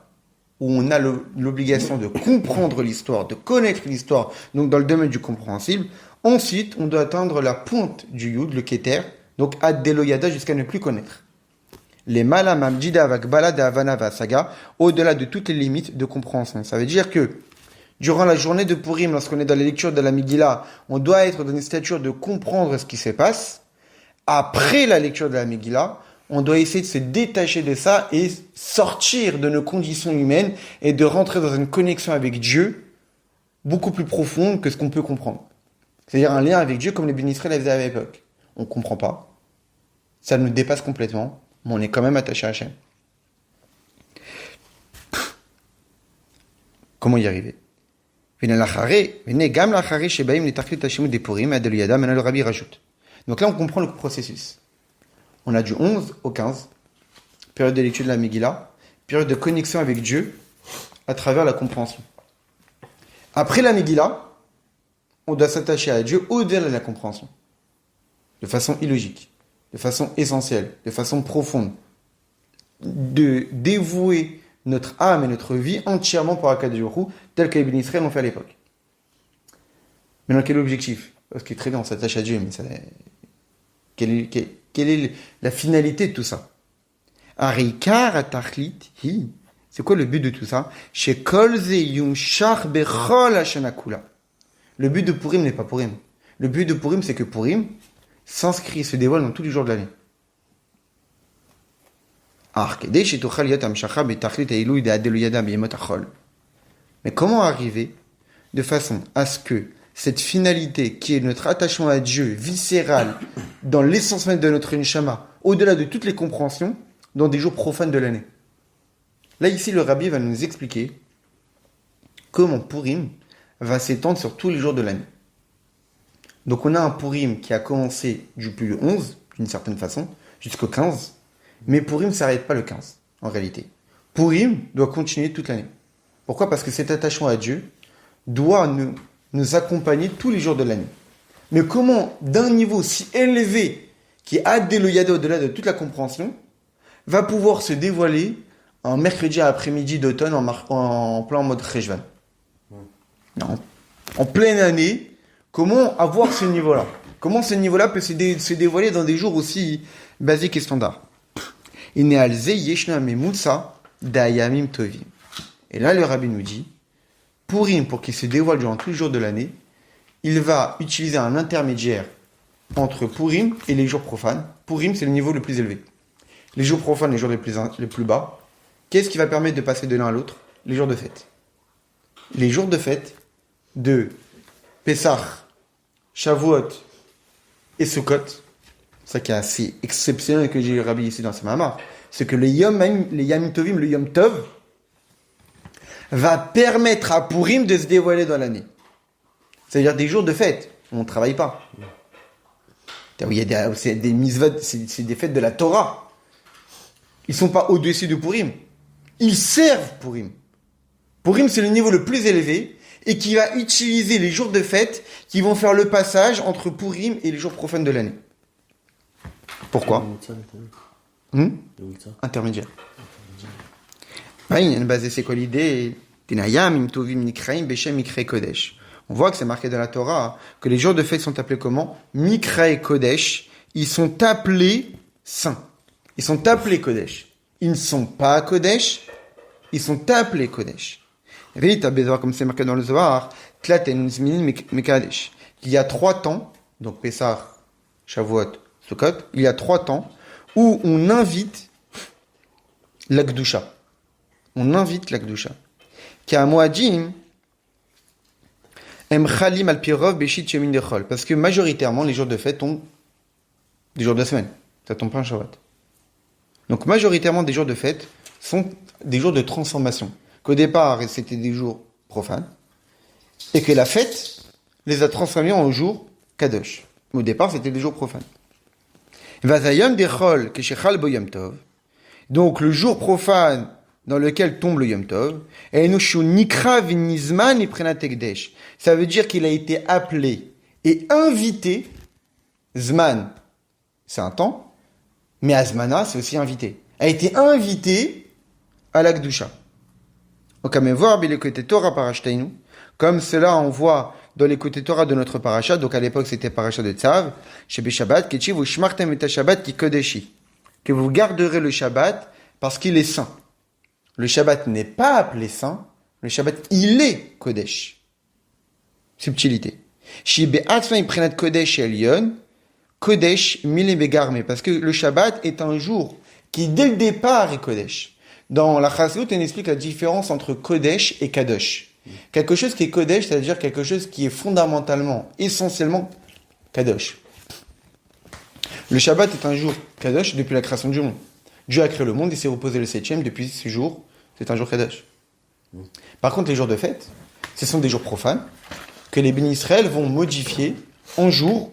où on a l'obligation de comprendre l'histoire, de connaître l'histoire, donc dans le domaine du compréhensible. Ensuite, on doit atteindre la pointe du Yud, le Keter, donc Ad Deloyada jusqu'à ne plus connaître. Les Malamamjida Vakbala de Havana Vasaga, au-delà de toutes les limites de compréhension. Ça veut dire que, durant la journée de Purim, lorsqu'on est dans la lecture de la Megillah, on doit être dans une stature de comprendre ce qui se passe. Après la lecture de la Megillah, on doit essayer de se détacher de ça et sortir de nos conditions humaines et de rentrer dans une connexion avec Dieu beaucoup plus profonde que ce qu'on peut comprendre. C'est-à-dire un lien avec Dieu comme les bénis Israël faisaient à l'époque. On ne comprend pas. Ça nous dépasse complètement, mais on est quand même attaché à Hachem. Comment y arriver? Donc là, on comprend le processus. On a du 11 au 15, période de lecture de la Megillah, période de connexion avec Dieu à travers la compréhension. Après la Megillah, on doit s'attacher à Dieu au-delà de la compréhension, de façon illogique, de façon essentielle, de façon profonde, de dévouer notre âme et notre vie entièrement pour Akadosh Baruch Hu, tel que les bénis Israël l'ont fait à l'époque. Maintenant, quel est l'objectif? Parce que très bien, on s'attache à Dieu, mais ça, quelle est la finalité de tout ça? Arikar atachlit hi. C'est quoi le but de tout ça? Chez Kolze Yumshach Bechol Hashana Kula. Le but de Purim n'est pas Purim. Le but de Purim, c'est que Purim s'inscrit, se dévoile dans tous les jours de l'année. Mais comment arriver de façon à ce que cette finalité qui est notre attachement à Dieu viscéral dans l'essence même de notre neshama, au-delà de toutes les compréhensions, dans des jours profanes de l'année? Là, ici, le rabbi va nous expliquer comment Purim va s'étendre sur tous les jours de l'année. Donc, on a un Purim qui a commencé depuis le 11, d'une certaine façon, jusqu'au 15. Mais Purim ne s'arrête pas le 15, en réalité. Purim doit continuer toute l'année. Pourquoi? Parce que cet attachement à Dieu doit nous accompagner tous les jours de l'année. Mais comment, d'un niveau si élevé, qui est Adéloyada au-delà de toute la compréhension, va pouvoir se dévoiler un mercredi après-midi d'automne en plein mode Cheshvan? En pleine année, comment avoir ce niveau-là? Comment ce niveau-là peut se dévoiler dans des jours aussi basiques et standards? Et là, le rabbi nous dit, Purim, pour qu'il se dévoile durant tous les jours de l'année, il va utiliser un intermédiaire entre Purim et les jours profanes. Purim, c'est le niveau le plus élevé. Les jours profanes, les jours les plus bas. Qu'est-ce qui va permettre de passer de l'un à l'autre? Les jours de fête. Les jours de fête de Pessah, Shavuot et Sukkot, ça qui est assez exceptionnel que j'ai rabbi ici dans ce Mahama, c'est que les Yamim Tovim, le Yom Tov, va permettre à Purim de se dévoiler dans l'année. C'est-à-dire des jours de fête, où on ne travaille pas. C'est des mitzvot, c'est des fêtes de la Torah. Ils ne sont pas au-dessus de Purim. Ils servent Purim. Purim, c'est le niveau le plus élevé et qui va utiliser les jours de fête qui vont faire le passage entre Purim et les jours profanes de l'année. Pourquoi? Intermédiaire. C'est quoi l'idée? On voit que c'est marqué dans la Torah que les jours de fête sont appelés comment? Mikra et Kodesh. Ils sont appelés saints. Ils sont appelés Kodesh. Ils ne sont pas Kodesh. Ils sont appelés Kodesh. Comme c'est marqué dans le Zohar, il y a 3 temps, donc Pessah, Shavuot, Sukkot, il y a 3 temps où on invite la Kedusha. On invite la Kedusha. Parce que majoritairement, les jours de fête ont des jours de la semaine. Ça tombe pas un Shabbat. Donc majoritairement, des jours de fête sont des jours de transformation. Qu'au départ, c'était des jours profanes. Et que la fête les a transformés en jours Kadosh. Au départ, c'était des jours profanes. Donc le jour profane dans lequel tombe le Yom Tov, ça veut dire qu'il a été appelé et invité. Zman, c'est un temps, mais Azmana, c'est aussi invité. A été invité à la Kedusha. Comme cela, on voit dans les côtés Torah de notre parasha, donc à l'époque c'était parasha de Tzav, chez Shabbat, que vous garderez le Shabbat parce qu'il est saint. Le Shabbat n'est pas appelé saint, le Shabbat il est Kodesh. Subtilité. Kodesh Elyon, Kodesh Mile Begarme, parce que le Shabbat est un jour qui dès le départ est Kodesh. Dans la Chassidut, on explique la différence entre Kodesh et Kadosh. Quelque chose qui est Kodesh, c'est-à-dire quelque chose qui est fondamentalement, essentiellement Kadosh. Le Shabbat est un jour Kadosh depuis la création du monde. Dieu a créé le monde, il s'est reposé le 7e, depuis ce jour, c'est un jour Kadosh. Par contre, les jours de fête, ce sont des jours profanes que les bénis Israël vont modifier en jours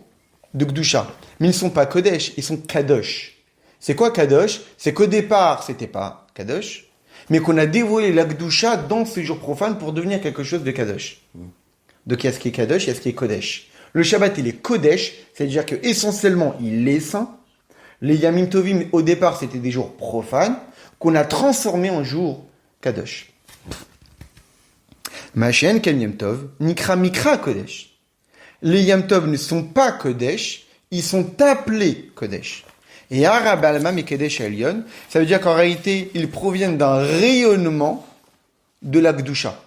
de Gdusha. Mais ils ne sont pas Kodesh, ils sont Kadosh. C'est quoi Kadosh? C'est qu'au départ, c'était pas Kadosh, mais qu'on a dévoilé la Gdusha dans ces jours profanes pour devenir quelque chose de Kadosh. Donc il y a ce qui est Kadosh, il y a ce qui est Kodesh. Le Shabbat, il est Kodesh, c'est-à-dire que essentiellement, il est saint. Les Yamim Tovim, au départ, c'était des jours profanes, qu'on a transformés en jours Kadosh. Machen Ken Yom Tov, Nikra Mikra Kodesh. Les Yom Tov ne sont pas Kodesh, ils sont appelés Kodesh. Et Arab Alma Mekedesh Elyon, ça veut dire qu'en réalité, ils proviennent d'un rayonnement de la Gdusha.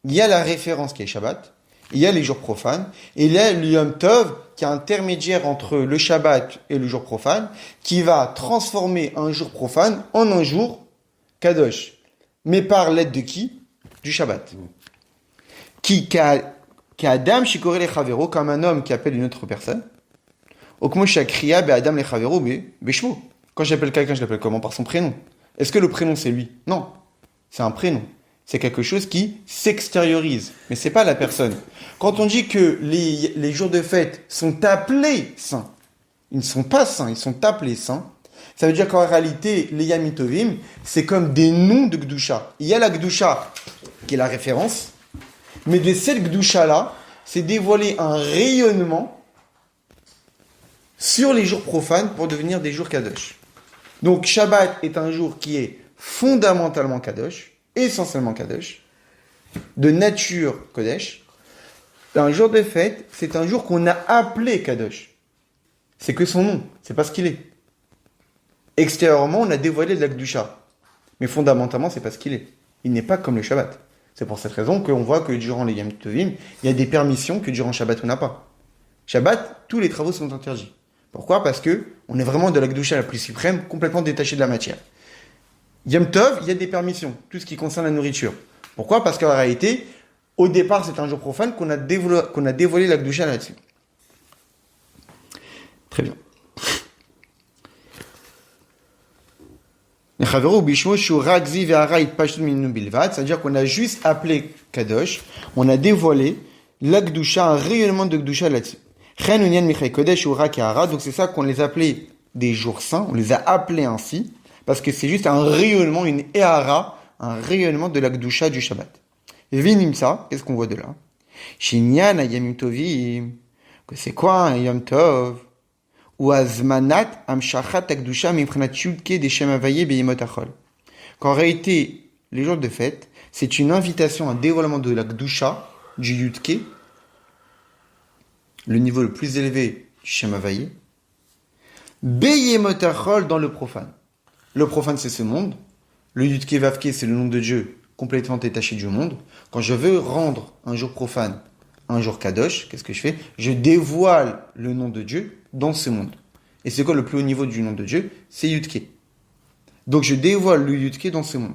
Il y a la référence qui est Shabbat, il y a les jours profanes, et il y a le Yom Tov qui est intermédiaire entre le Shabbat et le jour profane, qui va transformer un jour profane en un jour Kadosh. Mais par l'aide de qui? Du Shabbat. Qui Adam Shikore le Chavero, comme un homme qui appelle une autre personne. Okmo Shakriya be Adam le Chavero beshmo. Quand j'appelle quelqu'un, je l'appelle comment? Par son prénom. Est-ce que le prénom c'est lui? Non. C'est un prénom. C'est quelque chose qui s'extériorise. Mais c'est pas la personne. Quand on dit que les jours de fête sont appelés saints, ils ne sont pas saints, ils sont appelés saints, ça veut dire qu'en réalité, les Yamim Tovim, c'est comme des noms de Gdusha. Il y a la Gdusha, qui est la référence, mais de cette Gdusha-là, c'est dévoiler un rayonnement sur les jours profanes pour devenir des jours Kadosh. Donc Shabbat est un jour qui est fondamentalement Kadosh, essentiellement Kadosh, de nature Kodesh. Un jour de fête, c'est un jour qu'on a appelé Kadosh. C'est que son nom, c'est pas ce qu'il est. Extérieurement, on a dévoilé de la Gdusha. Mais fondamentalement, c'est pas ce qu'il est. Il n'est pas comme le Shabbat. C'est pour cette raison qu'on voit que durant les Yom Tovim, il y a des permissions que durant Shabbat, on n'a pas. Shabbat, tous les travaux sont interdits. Pourquoi? Parce que on est vraiment de la Gdusha la plus suprême, complètement détaché de la matière. Yom Tov, il y a des permissions, tout ce qui concerne la nourriture. Pourquoi? Parce qu'en réalité, au départ, c'est un jour profane qu'on a dévoilé la Gdusha là-dessus. Très bien. C'est-à-dire qu'on a juste appelé Kadosh, on a dévoilé la Gdusha, un rayonnement de Gdusha là-dessus. Donc c'est ça qu'on les appelait des jours saints, on les a appelés ainsi, parce que c'est juste un rayonnement, une Ehara, un rayonnement de la Gdusha du Shabbat. Vinimsa, qu'est-ce qu'on voit de là? Shinyan Yamim Tovim, que c'est quoi un Yom Tov? Ou azmanat amshachat akdusha mipranat yudke des shem avaye beyemot achol. Qu'en réalité, les jours de fête, c'est une invitation à un dévoilement de la Gdusha, du Yudke, le niveau le plus élevé du Shem Havaye, beyemot achol dans le profane. Le profane, c'est ce monde. Le Yudke Vavke, c'est le nom de Dieu complètement détaché du monde. Quand je veux rendre un jour profane un jour Kadosh, qu'est-ce que je fais? Je dévoile le nom de Dieu dans ce monde. Et c'est quoi le plus haut niveau du nom de Dieu? C'est Yudke. Donc je dévoile le Yudke dans ce monde.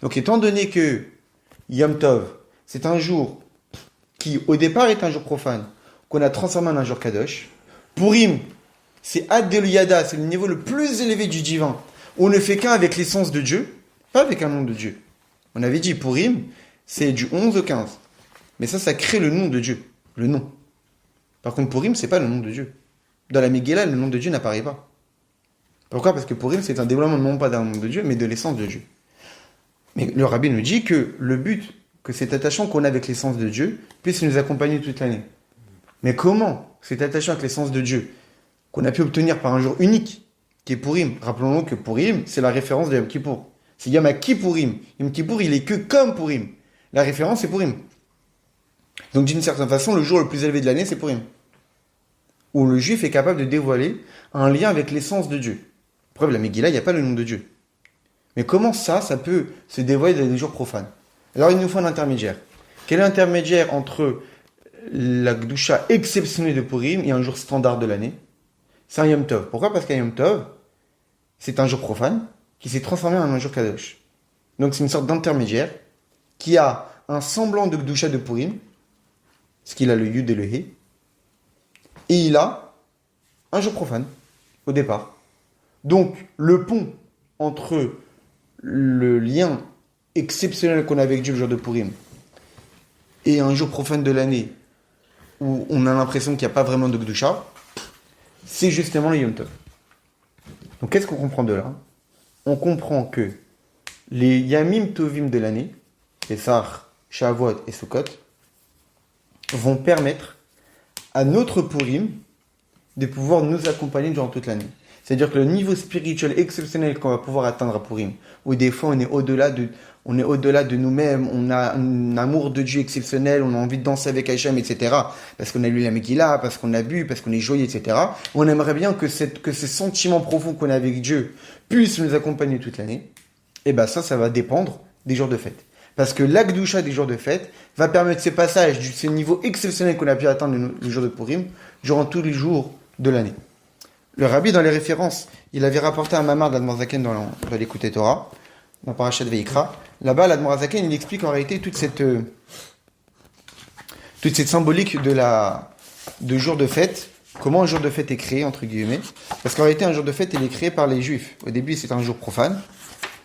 Donc étant donné que Yom Tov, c'est un jour qui au départ est un jour profane, qu'on a transformé en un jour Kadosh, Purim, c'est Ad Deluyada, c'est le niveau le plus élevé du divin. On ne fait qu'un avec l'essence de Dieu, pas avec un nom de Dieu. On avait dit Purim, c'est du 11 au 15. Mais ça crée le nom de Dieu, le nom. Par contre, Purim, c'est pas le nom de Dieu. Dans la Megillah, le nom de Dieu n'apparaît pas. Pourquoi? Parce que Purim, c'est un développement non pas d'un nom de Dieu, mais de l'essence de Dieu. Mais le Rabbi nous dit que le but, que cet attachement qu'on a avec l'essence de Dieu, puisse nous accompagner toute l'année. Mais comment cet attachement avec l'essence de Dieu, qu'on a pu obtenir par un jour unique, qui est Purim. Rappelons-nous que Purim, c'est la référence de Yom Kippour. C'est Yom Kippourim. Yom Kippour, il est que comme Purim. La référence, c'est Purim. Donc, d'une certaine façon, le jour le plus élevé de l'année, c'est Purim. Où le juif est capable de dévoiler un lien avec l'essence de Dieu. Preuve, la Megillah, il n'y a pas le nom de Dieu. Mais comment ça peut se dévoiler dans des jours profanes? Alors, il nous faut un intermédiaire. Quel est l'intermédiaire entre la Gdusha exceptionnelle de Purim et un jour standard de l'année, c'est un Yom Tov. Pourquoi? Parce qu'un Yom Tov, c'est un jour profane qui s'est transformé en un jour Kadosh. Donc c'est une sorte d'intermédiaire qui a un semblant de Gdusha de Purim, parce qu'il a le Yud et le He, et il a un jour profane au départ. Donc le pont entre le lien exceptionnel qu'on a avec Dieu le jour de Purim et un jour profane de l'année où on a l'impression qu'il n'y a pas vraiment de Gdusha, c'est justement le Yom Tov. Donc qu'est-ce qu'on comprend de là? On comprend que les Yamim Tovim de l'année, Pessah, Shavuot et Sukkot, vont permettre à notre Purim de pouvoir nous accompagner durant toute l'année. C'est-à-dire que le niveau spirituel exceptionnel qu'on va pouvoir atteindre à Purim, où des fois on est au-delà de nous-mêmes, on a un amour de Dieu exceptionnel, on a envie de danser avec Hachem, etc. Parce qu'on a lu la Megillah, parce qu'on a bu, parce qu'on est joyeux, etc. On aimerait bien que ces sentiments profonds qu'on a avec Dieu puissent nous accompagner toute l'année. Et ben ça va dépendre des jours de fête. Parce que l'Akdoucha des jours de fête va permettre ces passages, ce niveau exceptionnel qu'on a pu atteindre le jour de Purim, durant tous les jours de l'année. Le rabbi, dans les références, il avait rapporté un mamar d'Admorazaken dans l'Écoute Torah, dans Parashat Veikra. Là-bas, l'Admorazaken, il explique en réalité toute cette symbolique de jour de fête, comment un jour de fête est créé, entre guillemets. Parce qu'en réalité, un jour de fête, il est créé par les Juifs. Au début, c'est un jour profane.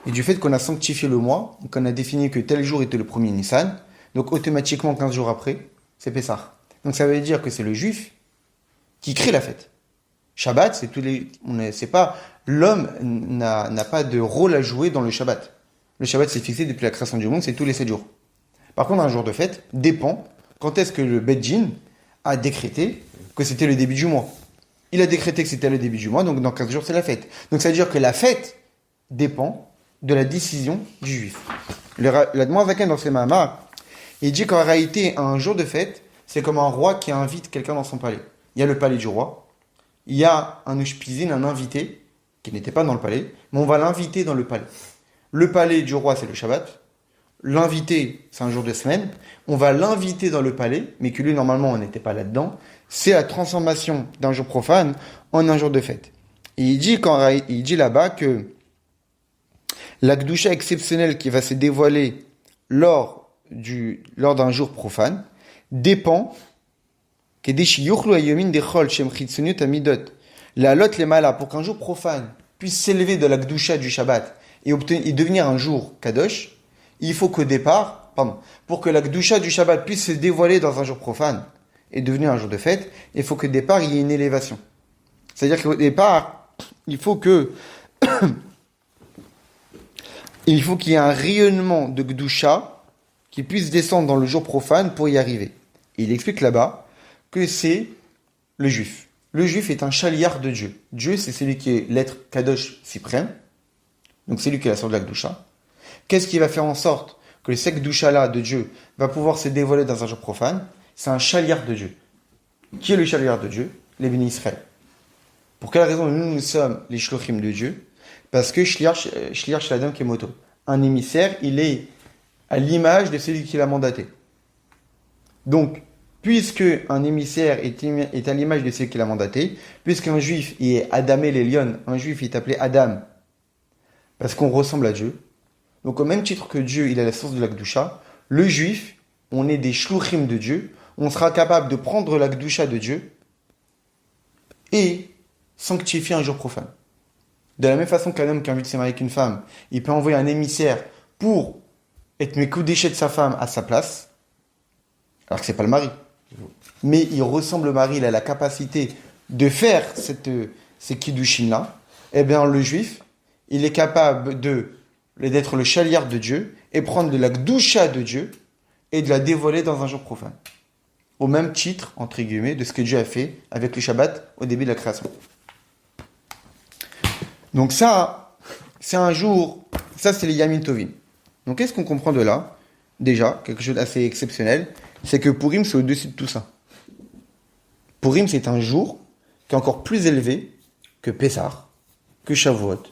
Et du fait qu'on a sanctifié le mois, qu'on a défini que tel jour était le premier Nissan, donc automatiquement, 15 jours après, c'est Pessah. Donc ça veut dire que c'est le Juif qui crée la fête. Shabbat, c'est pas, l'homme n'a pas de rôle à jouer dans le Shabbat. Le Shabbat, c'est fixé depuis la création du monde, c'est tous les 7 jours. Par contre, un jour de fête dépend quand est-ce que le Beit Din a décrété que c'était le début du mois. Il a décrété que c'était le début du mois, donc dans 15 jours, c'est la fête. Donc ça veut dire que la fête dépend de la décision du Juif. L'Admorazaken, dans ses Mahamar, il dit qu'en réalité, un jour de fête, c'est comme un roi qui invite quelqu'un dans son palais. Il y a le palais du roi, il y a un ushpizin, un invité, qui n'était pas dans le palais, mais on va l'inviter dans le palais. Le palais du roi, c'est le Shabbat. L'invité, c'est un jour de semaine. On va l'inviter dans le palais, mais que lui, normalement, on n'était pas là-dedans. C'est la transformation d'un jour profane en un jour de fête. Et il dit là-bas que la Gdusha exceptionnelle qui va se dévoiler lors d'un jour profane dépend pour qu'un jour profane puisse s'élever de la Gdusha du Shabbat et devenir un jour Kadosh, il faut pour que la Gdusha du Shabbat puisse se dévoiler dans un jour profane et devenir un jour de fête, il faut qu'au départ, il y ait une élévation. C'est-à-dire qu'au départ, il faut qu'il y ait un rayonnement de Gdusha qui puisse descendre dans le jour profane pour y arriver. Et il explique là-bas que c'est le Juif. Le Juif est un chaliard de Dieu. Dieu, c'est celui qui est l'être Kadosh suprême. Donc c'est lui qui est la source de la Gdusha. Qu'est-ce qui va faire en sorte que le sec Gdusha-là de Dieu va pouvoir se dévoiler dans un jour profane? C'est un chaliard de Dieu. Qui est le chaliard de Dieu? Les bénis Israël. Pour quelle raison nous sommes les shlochim de Dieu? Parce que shliar shladam kemoto. Un émissaire, il est à l'image de celui qui l'a mandaté. Donc, puisque un émissaire est à l'image de celui qui l'a mandaté, puisqu'un juif est Adamé l'Elion, un juif est appelé Adam, parce qu'on ressemble à Dieu. Donc, au même titre que Dieu, il a la source de la Gdusha, le juif, on est des shluchim de Dieu, on sera capable de prendre la Gdusha de Dieu et sanctifier un jour profane. De la même façon qu'un homme qui a envie de se marier avec une femme, il peut envoyer un émissaire pour être mécoudéché de sa femme à sa place, alors que c'est pas le mari. Mais il ressemble au mari, il a la capacité de faire ces kiddushin-là. Eh bien, le juif, il est capable d'être le chaliard de Dieu et prendre de la gdusha de Dieu et de la dévoiler dans un jour profane. Au même titre, entre guillemets, de ce que Dieu a fait avec le Shabbat au début de la création. Donc ça, c'est un jour, ça c'est les Yamin Tovim. Donc qu'est-ce qu'on comprend de là? Déjà, quelque chose d'assez exceptionnel, c'est que Purim, c'est au-dessus de tout ça. Purim, c'est un jour qui est encore plus élevé que Pessah, que Shavuot,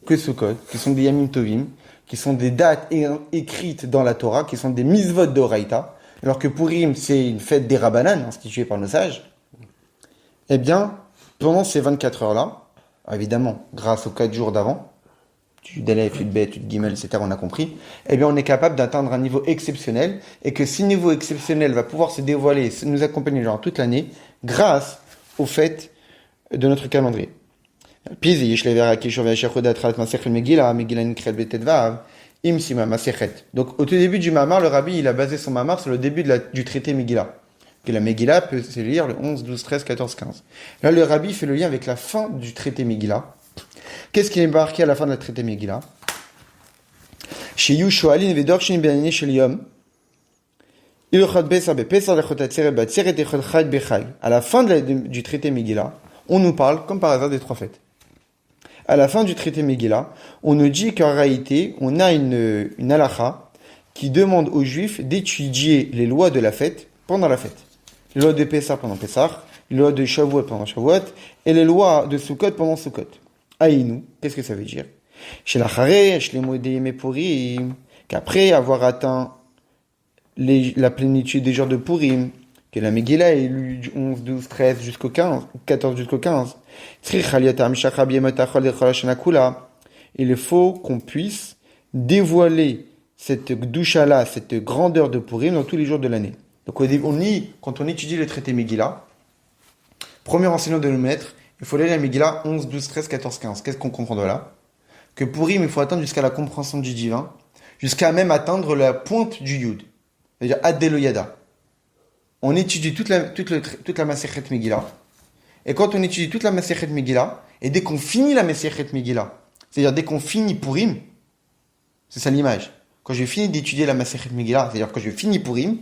que Sukkot, qui sont des Yamim Tovim, qui sont des dates écrites dans la Torah, qui sont des mitzvot de Oraïta. alors que Purim, c'est une fête des Rabbanan, instituée par nos sages, eh bien, pendant ces 24 heures-là, évidemment, grâce aux 4 jours d'avant, Yud-Aleph, Yud-Bet, Yud-Gimel, etc., on a compris, eh bien, on est capable d'atteindre un niveau exceptionnel, et que ce niveau exceptionnel va pouvoir se dévoiler, nous accompagner durant toute l'année, grâce aux fêtes de notre calendrier. Donc, au tout début du Mamar, le Rabbi, il a basé son Mamar sur le début du traité Megillah. Que la Megillah peut se lire le 11, 12, 13, 14, 15. Là, le Rabbi fait le lien avec la fin du traité Megillah. Qu'est-ce qui est marqué à la fin de la traité Megillah? À la fin du traité Megillah, on nous parle, comme par hasard, des 3 fêtes. À la fin du traité Megillah, on nous dit qu'en réalité, on a une halakha qui demande aux Juifs d'étudier les lois de la fête pendant la fête. Les lois de Pessah pendant Pessah, les lois de Shavuot pendant Shavuot, et les lois de Sukkot pendant Sukkot. Aïnou, qu'est-ce que ça veut dire? Chez la Charé, chez les Modéim et Purim, qu'après avoir atteint la plénitude des jours de Purim, que la Megillah est lue du 11, 12, 13 jusqu'au 15, 14 jusqu'au 15. Il faut qu'on puisse dévoiler cette doucha-là, cette grandeur de Purim dans tous les jours de l'année. Donc quand on étudie le traité Megillah, premier enseignement de nos maîtres, il faut lire la Megillah 11, 12, 13, 14, 15. Qu'est-ce qu'on comprend de là? Que Purim, il faut atteindre jusqu'à la compréhension du divin, jusqu'à même atteindre la pointe du Yud. C'est-à-dire Ad Deloyada. On étudie toute la Masechet Megillah. Et quand on étudie toute la Masechet Megillah, et dès qu'on finit la Masechet Megillah, c'est-à-dire dès qu'on finit Purim, c'est ça l'image. Quand j'ai fini d'étudier la Masechet Megillah, c'est-à-dire quand je finis Purim,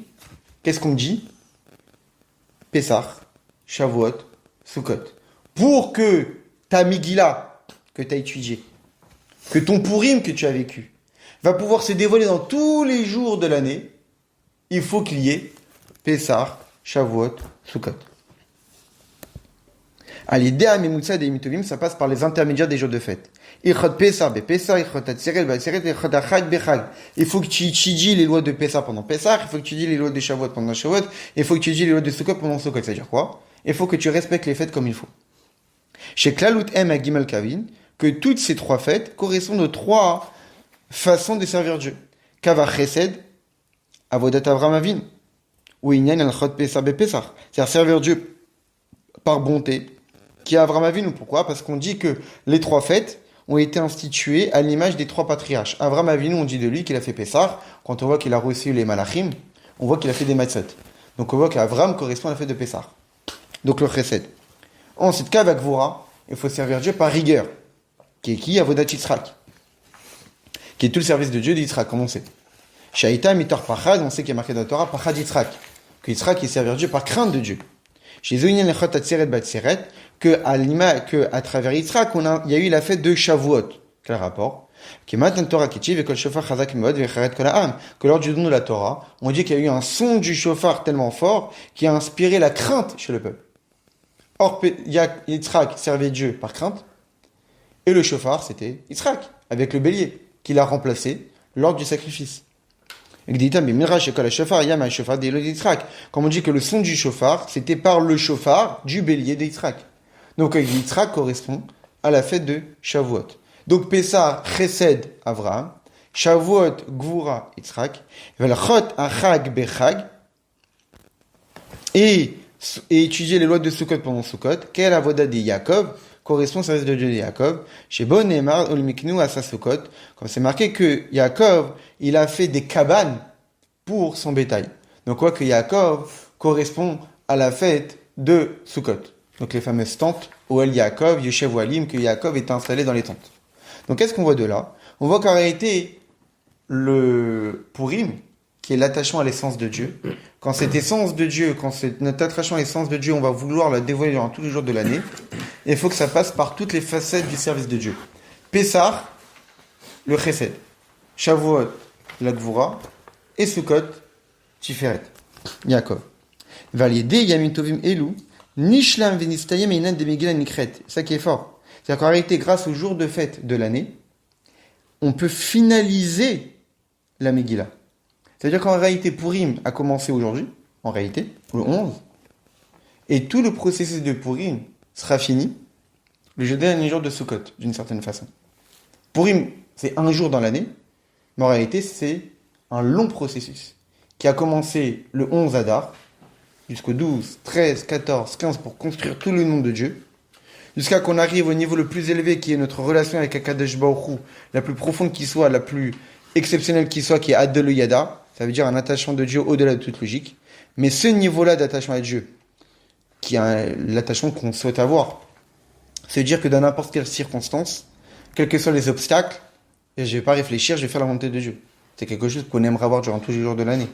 qu'est-ce qu'on me dit? Pessah, Shavuot, Sukkot. Pour que ta Megillah que tu as étudiée, que ton Purim que tu as vécu, va pouvoir se dévoiler dans tous les jours de l'année, il faut qu'il y ait Pessah, Shavuot, Sukkot. À l'idée à Memutsa des Mitovim, ça passe par les intermédiaires des jours de fête. Il faut que tu étudies les lois de Pessah pendant Pessah, il faut que tu étudies les lois de Shavuot pendant Shavuot, il faut que tu étudies les lois de Sukkot pendant Sukkot. C'est-à-dire quoi? Il faut que tu respectes les fêtes comme il faut. Chez Klalut M à Gimel Kavin, que toutes ces 3 fêtes correspondent aux 3 façons de servir Dieu. Kava Chesed, Avodat Avram Avin, ou Inyan al-Chot Pesach Bepesach. C'est-à-dire servir Dieu par bonté, qui est Avram Avinu. Pourquoi? Parce qu'on dit que les 3 fêtes ont été instituées à l'image des 3 patriarches. Avram Avinu, on dit de lui qu'il a fait Pessah. Quand on voit qu'il a reçu les Malachim, on voit qu'il a fait des matzot. Donc on voit qu'Avram correspond à la fête de Pessah. Donc le Chesed. Ensuite, Kavak Gvura, il faut servir Dieu par rigueur. Qui est qui? Avodat Yitzhak. Qui est tout le service de Dieu d'Yitzhak, comme on sait. Shaita Mitor Pachad, on sait qu'il y a marqué dans la Torah, Pachad Yitzhak. Que Yitzhak est servir Dieu par crainte de Dieu. Chez Zoyin Lechot Atzeret Batseret, que à travers Yitzhak, il y a eu la fête de Shavuot. Quel rapport? Que lors du don de la Torah, on dit qu'il y a eu un son du shofar tellement fort qui a inspiré la crainte chez le peuple. Or, Yitzhak servait Dieu par crainte, et le shofar, c'était Yitzhak, avec le bélier, qu'il a remplacé lors du sacrifice. Comme on dit que le son du shofar, c'était par le shofar du bélier d'Yitzhak. Donc Yitzhak correspond à la fête de Shavuot. Donc Pessah, Chesed, Avraham, Shavuot, Gvura, Yitzhak, Velchot, Achag, Bechag, et étudier les lois de Sukkot pendant Sukkot, quelle avoda de Yaakov correspond au service de Dieu de Yaakov, chez Bon Neymar, Olmiknu, Asa Sukkot, comme c'est marqué que Yaakov, il a fait des cabanes pour son bétail. Donc quoi que Yaakov correspond à la fête de Sukkot. Donc les fameuses tentes, Oel Yaakov, Yeshev Walim, que Yaakov est installé dans les tentes. Donc qu'est-ce qu'on voit de là? On voit qu'en réalité, le Purim, qui est l'attachement à l'essence de Dieu, quand cette essence de Dieu, quand notre attachement à l'essence de Dieu, on va vouloir la dévoiler durant tous les jours de l'année, il faut que ça passe par toutes les facettes du service de Dieu. Pessah, le Chesed. Shavuot, la Gvura. Et Sukkot, Tiferet. Yaakov. Validé, Yamin Tovim Elu, Nishlam Venistayem et Inan de Megillah Nikret. C'est ça qui est fort. C'est-à-dire qu'en réalité, grâce aux jours de fête de l'année, on peut finaliser la Megillah. C'est-à-dire qu'en réalité, Purim a commencé aujourd'hui, en réalité, le 11, et tout le processus de Purim sera fini le dernier jour de Sukkot, d'une certaine façon. Purim, c'est un jour dans l'année, mais en réalité, c'est un long processus qui a commencé le 11 Adar, jusqu'au 12, 13, 14, 15 pour construire tout le nom de Dieu, jusqu'à qu'on arrive au niveau le plus élevé qui est notre relation avec Akadosh Baruch Hu, la plus profonde qui soit, la plus exceptionnelle qui soit, qui est Adel Yada, ça veut dire un attachement de Dieu au-delà de toute logique. Mais ce niveau-là d'attachement à Dieu, qui est l'attachement qu'on souhaite avoir, c'est dire que dans n'importe quelle circonstance, quels que soient les obstacles, et je vais pas réfléchir, je vais faire la volonté de Dieu. C'est quelque chose qu'on aimerait avoir durant tous les jours de l'année.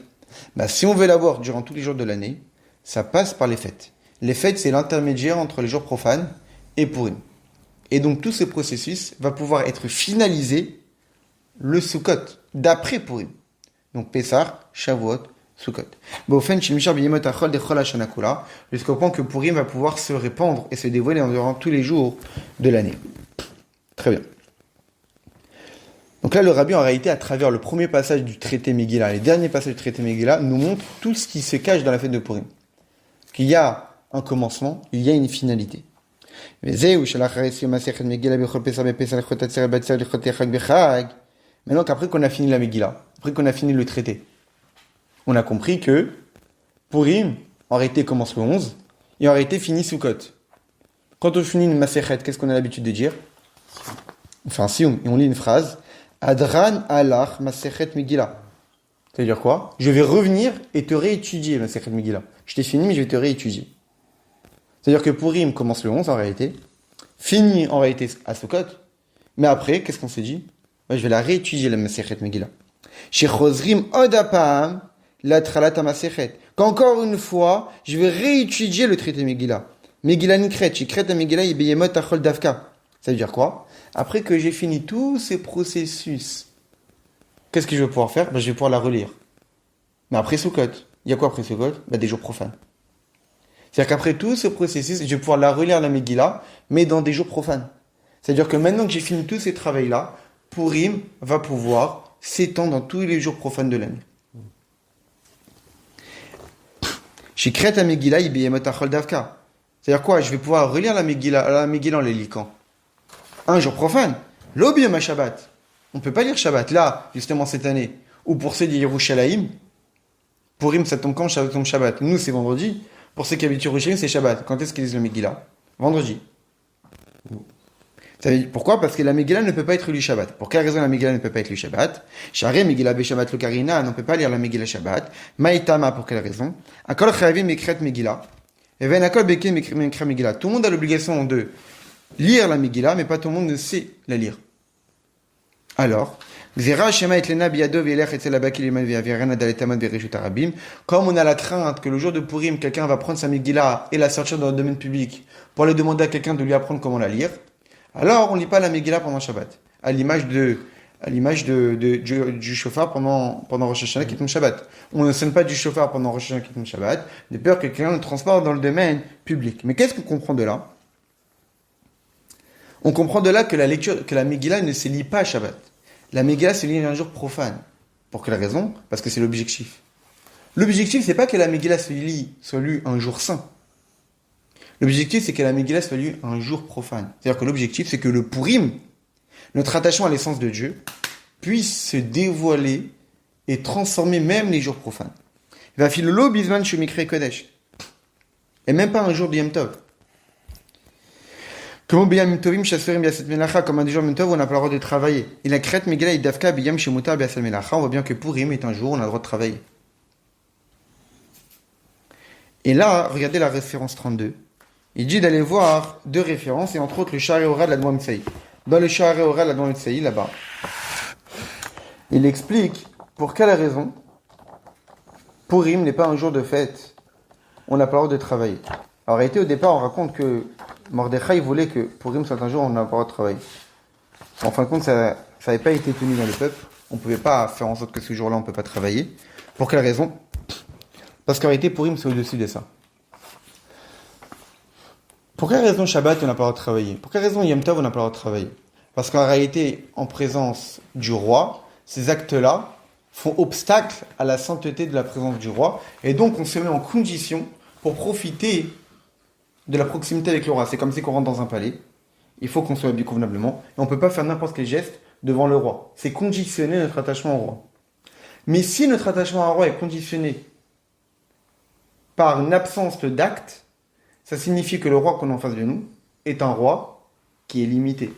Bah, si on veut l'avoir durant tous les jours de l'année, ça passe par les fêtes. Les fêtes, c'est l'intermédiaire entre les jours profanes et Purim. Et donc tout ce processus va pouvoir être finalisé le Sukkot, d'après Purim. Donc Pessah, Shavuot, Sukkot. Jusqu'au point que Purim va pouvoir se répandre et se dévoiler durant tous les jours de l'année. Très bien. Donc là, le Rabbi, en réalité, à travers le premier passage du traité Megillah, les derniers passages du traité Megillah, nous montre tout ce qui se cache dans la fête de Purim. Qu'il y a un commencement, il y a une finalité. Maintenant qu'après qu'on a fini la Megillah, après qu'on a fini le traité, on a compris que Purim, en réalité, commence le 11, et en réalité finit Sukkot. Quand on finit une Masechet, qu'est-ce qu'on a l'habitude de dire? On fait un sioum, et on lit une phrase, Adran alach Masechet Megillah. C'est-à-dire quoi? Je vais revenir et te réétudier Masechet Megillah. Je t'ai fini, mais je vais te réétudier. C'est-à-dire que Purim commence le 11 en réalité, finit en réalité à Sukkot, mais après, qu'est-ce qu'on s'est dit? Je vais la réétudier la Masechet Megillah. Chez Chosrim Odapam, la Tralata Masechet. Qu'encore une fois, je vais réétudier le traité Megillah. Megillah Nikret, Shikret Megillah Yebeyemot Achol Davka. Ça veut dire quoi? Après que j'ai fini tous ces processus, qu'est-ce que je vais pouvoir faire? Je vais pouvoir la relire. Mais après Sukkot, il y a quoi après Sukkot? Des jours profanes. C'est-à-dire qu'après tout ce processus, je vais pouvoir la relire la Megillah, mais dans des jours profanes. C'est-à-dire que maintenant que j'ai fini tous ces travaux-là, Purim va pouvoir s'étendre dans tous les jours profanes de l'année. Shikret la Megillah Yebeyemot Achol Davka. C'est-à-dire quoi? Je vais pouvoir relire la Megillah en les liquant. Un jour profane. L'obiyom à Shabbat. On ne peut pas lire Shabbat. Là, justement, cette année, ou pour ceux d'Yerushalayim, Purim, ça tombe quand? Ça tombe Shabbat. Nous, c'est vendredi. Pour ceux qui habitent Yerushalayim, c'est Shabbat. Quand est-ce qu'ils lisent le Megillah? Vendredi. Pourquoi? Parce que la Megillah ne peut pas être lue Shabbat. Pour quelle raison la Megillah ne peut pas être lue Shabbat? Share Megillah be Shabbat lo Karina, on ne peut pas lire la Megillah Shabbat. Maïtama, pour quelle raison? Akol Chayavim Mekret Megillah. Even Akol Beke Mekret Megillah. Tout le monde a l'obligation de lire la Megillah, mais pas tout le monde ne sait la lire. Alors, comme on a la crainte que le jour de Purim, quelqu'un va prendre sa Megillah et la sortir dans le domaine public pour aller demander à quelqu'un de lui apprendre comment la lire, alors on ne lit pas la Megillah pendant Shabbat, à l'image du shofar pendant Rosh Hashanah qui tombe Shabbat. On ne sonne pas du shofar pendant Rosh Hashanah qui tombe Shabbat, de peur que quelqu'un le transporte dans le domaine public. Mais qu'est-ce qu'on comprend de là? On comprend de là que la Megillah ne se lit pas à Shabbat. La Megillah se lit un jour profane. Pour quelle raison? Parce que c'est l'objectif. L'objectif, c'est pas que la Megillah soit lue un jour saint. L'objectif, c'est que la Megillah soit lue un jour profane. C'est-à-dire que l'objectif, c'est que le Purim, notre attachement à l'essence de Dieu, puisse se dévoiler et transformer même les jours profanes. Va filolo bisman shumikre kodesh. Et même pas un jour de Yom Tov. Comme Biyam Tovim Shasferim Biasat Melacha, comme un des jours Yom Tov où on n'a pas le droit de travailler. Il a créé Megillah Idavka Biyam Shemutar Biasat Melacha. On voit bien que Purim est un jour où on a le droit de travailler. Et là, regardez la référence 32. Il dit d'aller voir deux références, et entre autres le Sha'arei Orah de la Admor Mitzvah. Dans le Sha'arei Orah de la Admor Mitzvah, là-bas, il explique pour quelle raison Purim n'est pas un jour de fête. On n'a pas le droit de travailler. En réalité, au départ, on raconte que Mordechai voulait que Purim soit un jour où on n'a pas le droit de travailler. En fin de compte, ça n'avait pas été tenu dans le peuple. On ne pouvait pas faire en sorte que ce jour-là, on ne peut pas travailler. Pour quelle raison? Parce qu'en réalité, Purim, c'est au-dessus de ça. Pour quelle raison Shabbat, on n'a pas le droit de travailler? Pour quelle raison Yom Tov, on n'a pas le droit de travailler? Parce qu'en réalité, en présence du roi, ces actes-là font obstacle à la sainteté de la présence du roi. Et donc, on se met en condition pour profiter de la proximité avec le roi. C'est comme si on rentre dans un palais. Il faut qu'on soit habillé convenablement. Et on ne peut pas faire n'importe quel geste devant le roi. C'est conditionner notre attachement au roi. Mais si notre attachement au roi est conditionné par une absence d'acte, ça signifie que le roi qu'on a en face de nous est un roi qui est limité.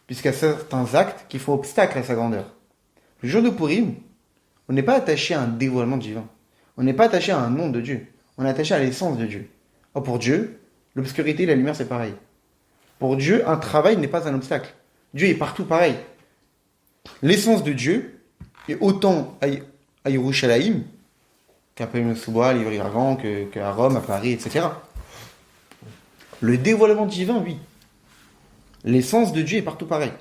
Puisqu'il y a certains actes qui font obstacle à sa grandeur. Le jour de Purim, on n'est pas attaché à un dévoilement divin. On n'est pas attaché à un nom de Dieu. On est attaché à l'essence de Dieu. Or pour Dieu, l'obscurité et la lumière, c'est pareil. Pour Dieu, un travail n'est pas un obstacle. Dieu est partout pareil. L'essence de Dieu est autant à Yerushalayim qu'à Pemesouba, à Livry-Gargan, qu'à Rome, à Paris, etc. Le dévoilement divin, oui. L'essence de Dieu est partout pareil.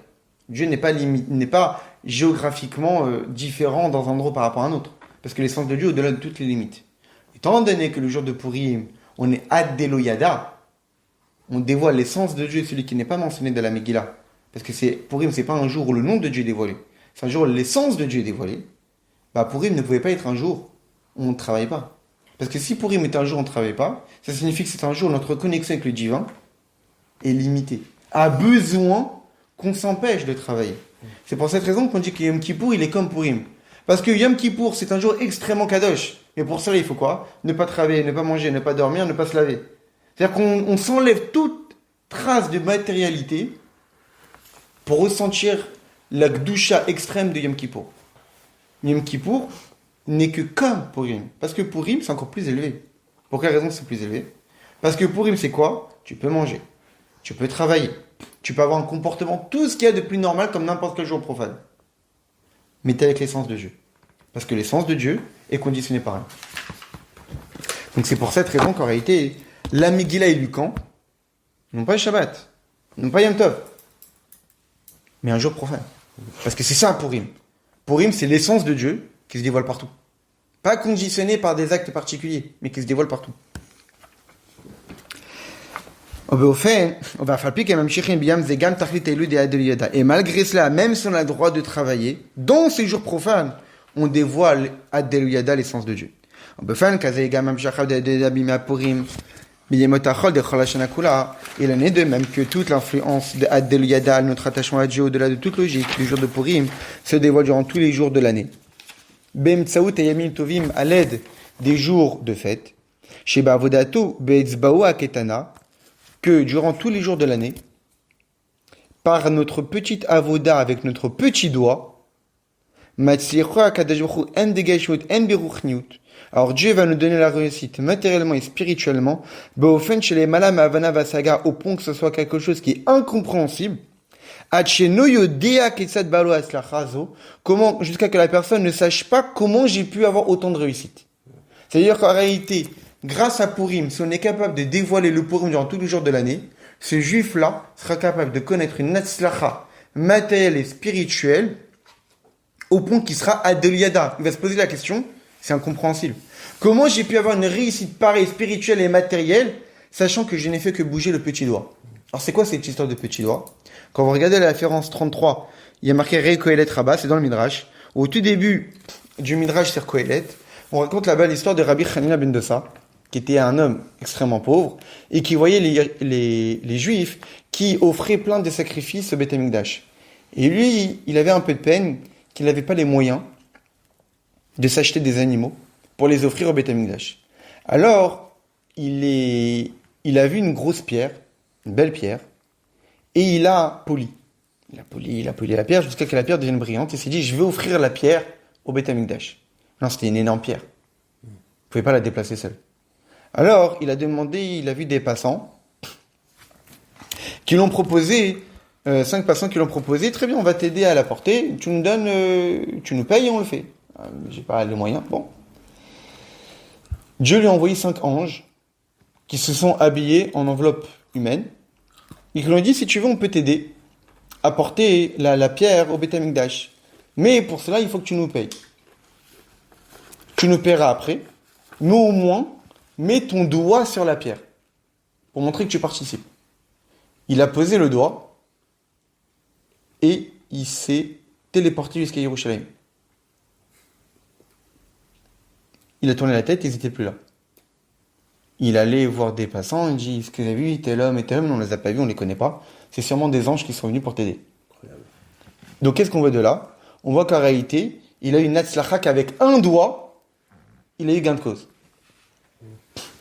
Dieu n'est pas géographiquement différent dans un endroit par rapport à un autre. Parce que l'essence de Dieu est au-delà de toutes les limites. Étant donné que le jour de Purim, on est Ad-Deloyada, on dévoile l'essence de Dieu, celui qui n'est pas mentionné dans la Megillah. Parce que Purim, c'est pas un jour où le nom de Dieu est dévoilé. C'est un jour où l'essence de Dieu est dévoilée. Bah, Purim ne pouvait pas être un jour où on ne travaille pas. Parce que si Purim est un jour où on ne travaille pas, ça signifie que c'est un jour où notre connexion avec le divin est limitée. A besoin qu'on s'empêche de travailler. C'est pour cette raison qu'on dit que Yom Kippour, il est comme Purim. Parce que Yom Kippour, c'est un jour extrêmement kadosh. Et pour cela, il faut quoi? Ne pas travailler, ne pas manger, ne pas dormir, ne pas se laver. C'est-à-dire qu'on s'enlève toute trace de matérialité pour ressentir la gdusha extrême de Yom Kippour. Yom Kippour n'est que comme Purim. Parce que Purim, c'est encore plus élevé. Pour quelle raison c'est plus élevé? Parce que Purim, c'est quoi? Tu peux manger, tu peux travailler, tu peux avoir un comportement, tout ce qu'il y a de plus normal comme n'importe quel jour profane. Mais tu es avec l'essence de Dieu. Parce que l'essence de Dieu est conditionnée par elle. Donc c'est pour cette raison qu'en réalité, la Megillah et Lucan n'ont pas le Shabbat, n'ont pas Yom Tov, mais un jour profane. Parce que c'est ça Purim. Purim, c'est l'essence de Dieu qui se dévoile partout. Pas conditionné par des actes particuliers, mais qui se dévoile partout. Et malgré cela, même si on a le droit de travailler, dans ces jours profanes, on dévoile Ad-Deluyada, l'essence de Dieu. Il en est de même que toute l'influence de Ad-Deluyada, notre attachement à Dieu au-delà de toute logique, du jour de Purim, se dévoile durant tous les jours de l'année. Bemtsaout et Yamim Tovim, à l'aide des jours de fête, chez Bavodato, Beetzbao Aketana, que durant tous les jours de l'année, par notre petite avoda avec notre petit doigt, alors Dieu va nous donner la réussite matériellement et spirituellement, au point que ce soit quelque chose qui est incompréhensible, jusqu'à que la personne ne sache pas comment j'ai pu avoir autant de réussite. C'est-à-dire qu'en réalité, grâce à Purim, si on est capable de dévoiler le Purim durant tous les jours de l'année, ce juif-là sera capable de connaître une Hatzlacha matérielle et spirituelle au point qu'il sera Ad-Deluyada. Il va se poser la question, c'est incompréhensible. Comment j'ai pu avoir une réussite pareille spirituelle et matérielle, sachant que je n'ai fait que bouger le petit doigt? Alors c'est quoi cette histoire de petit doigt? Quand vous regardez la référence 33, il y a marqué Rei Kohelet Rabbah, c'est dans le Midrash. Au tout début du Midrash sur Kohelet, on raconte là-bas l'histoire de Rabbi Hanina ben Dossa, qui était un homme extrêmement pauvre, et qui voyait les Juifs qui offraient plein de sacrifices au Beth Amikdash. Et lui, il avait un peu de peine qu'il n'avait pas les moyens de s'acheter des animaux pour les offrir au Beth Amikdash. Alors, il a vu une grosse pierre, une belle pierre, et il a poli. Il a poli la pierre jusqu'à ce que la pierre devienne brillante, et s'est dit, je vais offrir la pierre au Beth Amikdash. Non, c'était une énorme pierre. Vous ne pouvez pas la déplacer seul. Alors, il a vu des passants qui l'ont proposé, 5 passants qui l'ont proposé, très bien, on va t'aider à la porter, tu nous payes et on le fait. J'ai pas les moyens, bon. Dieu lui a envoyé 5 anges qui se sont habillés en enveloppe humaine et qui lui ont dit, si tu veux, on peut t'aider à porter la pierre au Beth Amikdash. Mais pour cela, il faut que tu nous payes. Tu nous paieras après, mais au moins, mets ton doigt sur la pierre, pour montrer que tu participes. Il a posé le doigt, et il s'est téléporté jusqu'à Yerushalayim. Il a tourné la tête, ils étaient plus là. Il allait voir des passants, il dit, est-ce que vous avez vu tel homme et tel homme? On les a pas vus, on les connaît pas. C'est sûrement des anges qui sont venus pour t'aider. Donc qu'est-ce qu'on voit de là? On voit qu'en réalité, il a eu une atzlacha qu'avec un doigt, il a eu gain de cause.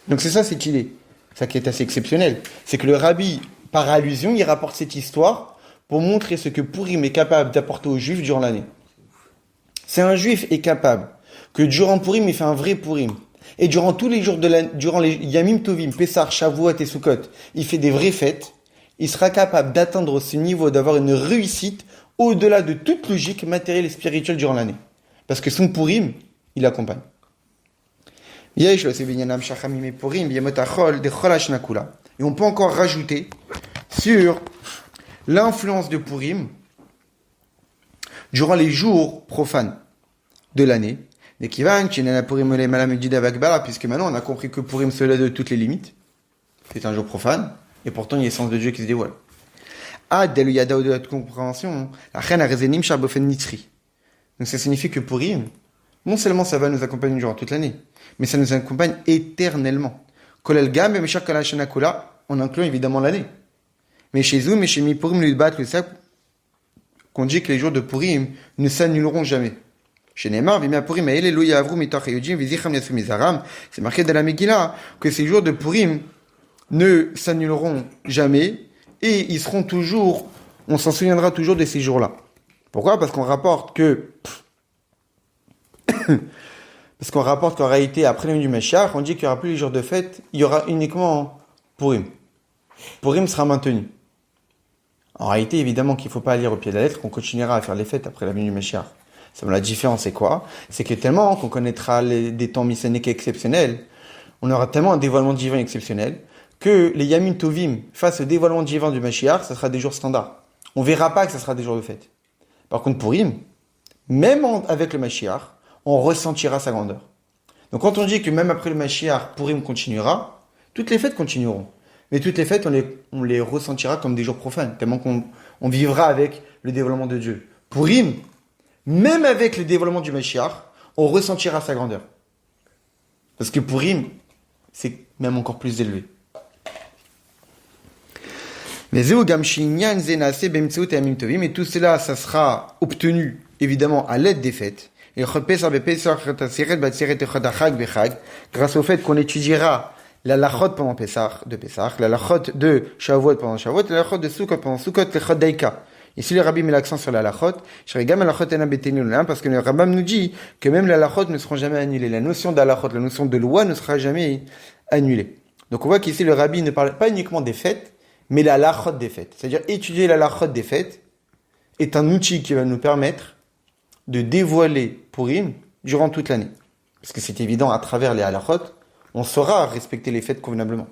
Donc c'est ça cette idée. Ça qui est assez exceptionnel. C'est que le rabbi, par allusion, il rapporte cette histoire pour montrer ce que Purim est capable d'apporter aux juifs durant l'année. C'est un juif est capable que durant Purim, il fait un vrai Purim. Et durant tous les jours de l'année, durant les Yamim Tovim, Pessah, Shavuot et Sukkot, il fait des vraies fêtes. Il sera capable d'atteindre ce niveau, d'avoir une réussite au-delà de toute logique matérielle et spirituelle durant l'année. Parce que son Purim, il accompagne. Et on peut encore rajouter sur l'influence de Purim durant les jours profanes de l'année. Puisque maintenant on a compris que Purim se lève de toutes les limites. C'est un jour profane, et pourtant il y a l'essence de Dieu qui se dévoile. Dès yada au-delà de compréhension, la reine a rezenim charbofen nitzri. Donc ça signifie que Purim, non seulement ça va nous accompagner durant toute l'année, mais ça nous accompagne éternellement. Kolel gam et meshach kalashana kula, on inclut évidemment l'année. Mais chez nous, mais chez mi Purim lui battre le sac, qu'on dit que les jours de Purim ne s'annuleront jamais. Chez Neymar, Purim et Eloï Avru mitach yojim vizicham yasum mizaram, c'est marqué dans la Megillah que ces jours de Purim ne s'annuleront jamais et ils seront toujours, on s'en souviendra toujours de ces jours-là. Pourquoi? Parce qu'on rapporte qu'en réalité, après le du Mashiach, on dit qu'il n'y aura plus les jours de fête, il y aura uniquement Purim. Purim sera maintenu. En réalité, évidemment qu'il ne faut pas lire au pied de la lettre, qu'on continuera à faire les fêtes après la venue du Mashiach. La différence, c'est quoi? C'est que tellement qu'on connaîtra des temps messianiques exceptionnels, on aura tellement un dévoilement divin exceptionnel, que les Yamim Tovim, face au dévoilement divin du Mashiach, ça sera des jours standards. On verra pas que ça sera des jours de fête. Par contre, Purim, même avec le Mashiach, on ressentira sa grandeur. Donc quand on dit que même après le Mashiach, Purim continuera, toutes les fêtes continueront. Mais toutes les fêtes, on les ressentira comme des jours profanes, tellement qu'on vivra avec le dévoilement de Dieu. Purim, même avec le dévoilement du Mashiach, on ressentira sa grandeur. Parce que Purim, c'est même encore plus élevé. Et tout cela, ça sera obtenu, évidemment, à l'aide des fêtes. Et grâce au fait qu'on étudiera la lachot pendant Pessah, la lachot de Shavuot pendant Shavuot, la lachot de Sukkot pendant Sukkot, la lachot d'Aïka. Ici, le rabbi met l'accent sur la lachot. Parce que le rabbin nous dit que même la lachot ne seront jamais annulées. La notion de la lachot, la notion de loi ne sera jamais annulée. Donc on voit qu'ici, le rabbi ne parle pas uniquement des fêtes, mais la lachot des fêtes. C'est-à-dire, étudier la lachot des fêtes est un outil qui va nous permettre de dévoiler Purim durant toute l'année. Parce que c'est évident, à travers les halachot, on saura respecter les fêtes convenablement.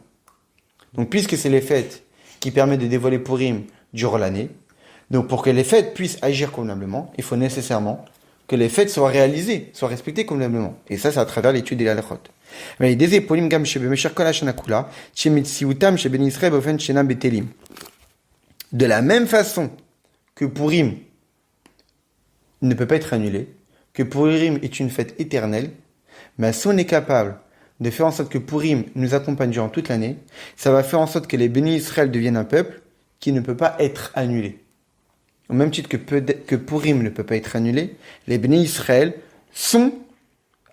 Donc, puisque c'est les fêtes qui permettent de dévoiler Purim durant l'année, donc pour que les fêtes puissent agir convenablement, il faut nécessairement que les fêtes soient réalisées, soient respectées convenablement. Et ça, c'est à travers l'étude des halachot. De la même façon que Purim ne peut pas être annulé, que Purim est une fête éternelle, mais si on est capable de faire en sorte que Purim nous accompagne durant toute l'année, ça va faire en sorte que les bénis Israël deviennent un peuple qui ne peut pas être annulé. Au même titre que Purim ne peut pas être annulé, les bénis Israël sont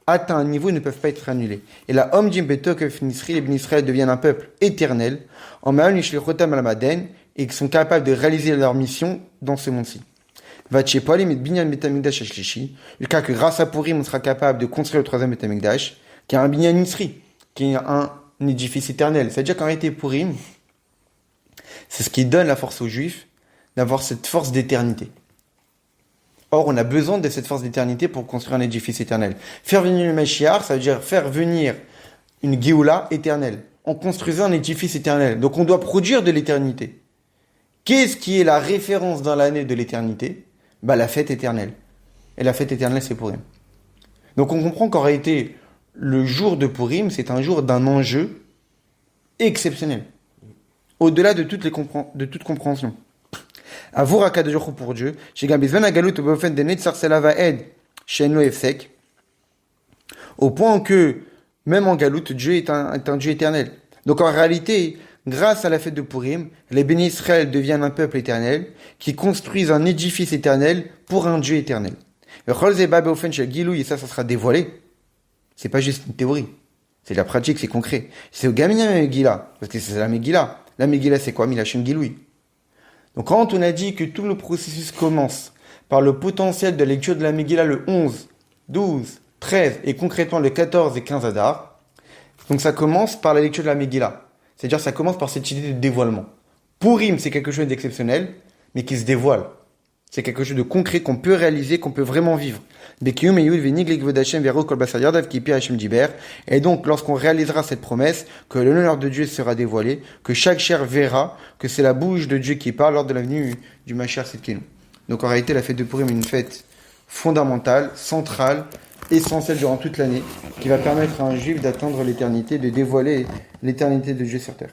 atteints un niveau et ne peuvent pas être annulés. Et là, Om Jim Betok les bénis Israël deviennent un peuple éternel, en Ma'al Nishlichotam Alamaden, et qui sont capables de réaliser leur mission dans ce monde-ci. Le cas que grâce à Purim, on sera capable de construire le troisième Beth Amikdash, qui est un binyan nisri, qui est un édifice éternel. C'est-à-dire qu'en réalité, Purim, c'est ce qui donne la force aux Juifs d'avoir cette force d'éternité. Or, on a besoin de cette force d'éternité pour construire un édifice éternel. Faire venir le Mashiach, ça veut dire faire venir une Géoula éternelle, en construisant un édifice éternel. Donc, on doit produire de l'éternité. Qu'est-ce qui est la référence dans l'année de l'éternité? La fête éternelle. Et la fête éternelle, c'est Purim. Donc on comprend qu'en réalité, le jour de Purim, c'est un jour d'un enjeu exceptionnel. Au-delà de toute compréhension. Avur HaKadosh pour Dieu, chez Gambizvan Agalut Bofen de Netzar Selava Ed, chez Noefsek. Au point que, même en galoute, Dieu est un Dieu éternel. Donc en réalité, grâce à la fête de Purim, les bénis Israël deviennent un peuple éternel qui construisent un édifice éternel pour un Dieu éternel. Et ça sera dévoilé. C'est pas juste une théorie. C'est la pratique, c'est concret. C'est au Gamina Megillah, parce que c'est la Megillah. La Megillah, c'est quoi? Milachem Giloui. Donc quand on a dit que tout le processus commence par le potentiel de lecture de la Megillah le 11, 12, 13 et concrètement le 14 et 15 Adar, donc ça commence par la lecture de la Megillah. C'est-à-dire ça commence par cette idée de dévoilement. Purim, c'est quelque chose d'exceptionnel, mais qui se dévoile. C'est quelque chose de concret qu'on peut réaliser, qu'on peut vraiment vivre. Et donc, lorsqu'on réalisera cette promesse, que l'honneur de Dieu sera dévoilé, que chaque chair verra que c'est la bouche de Dieu qui parle lors de la venue du Mashiach Tzidkenu. Donc en réalité, la fête de Purim est une fête fondamentale, centrale, essentielle durant toute l'année, qui va permettre à un juif d'atteindre l'éternité, de dévoiler l'éternité de Dieu sur terre.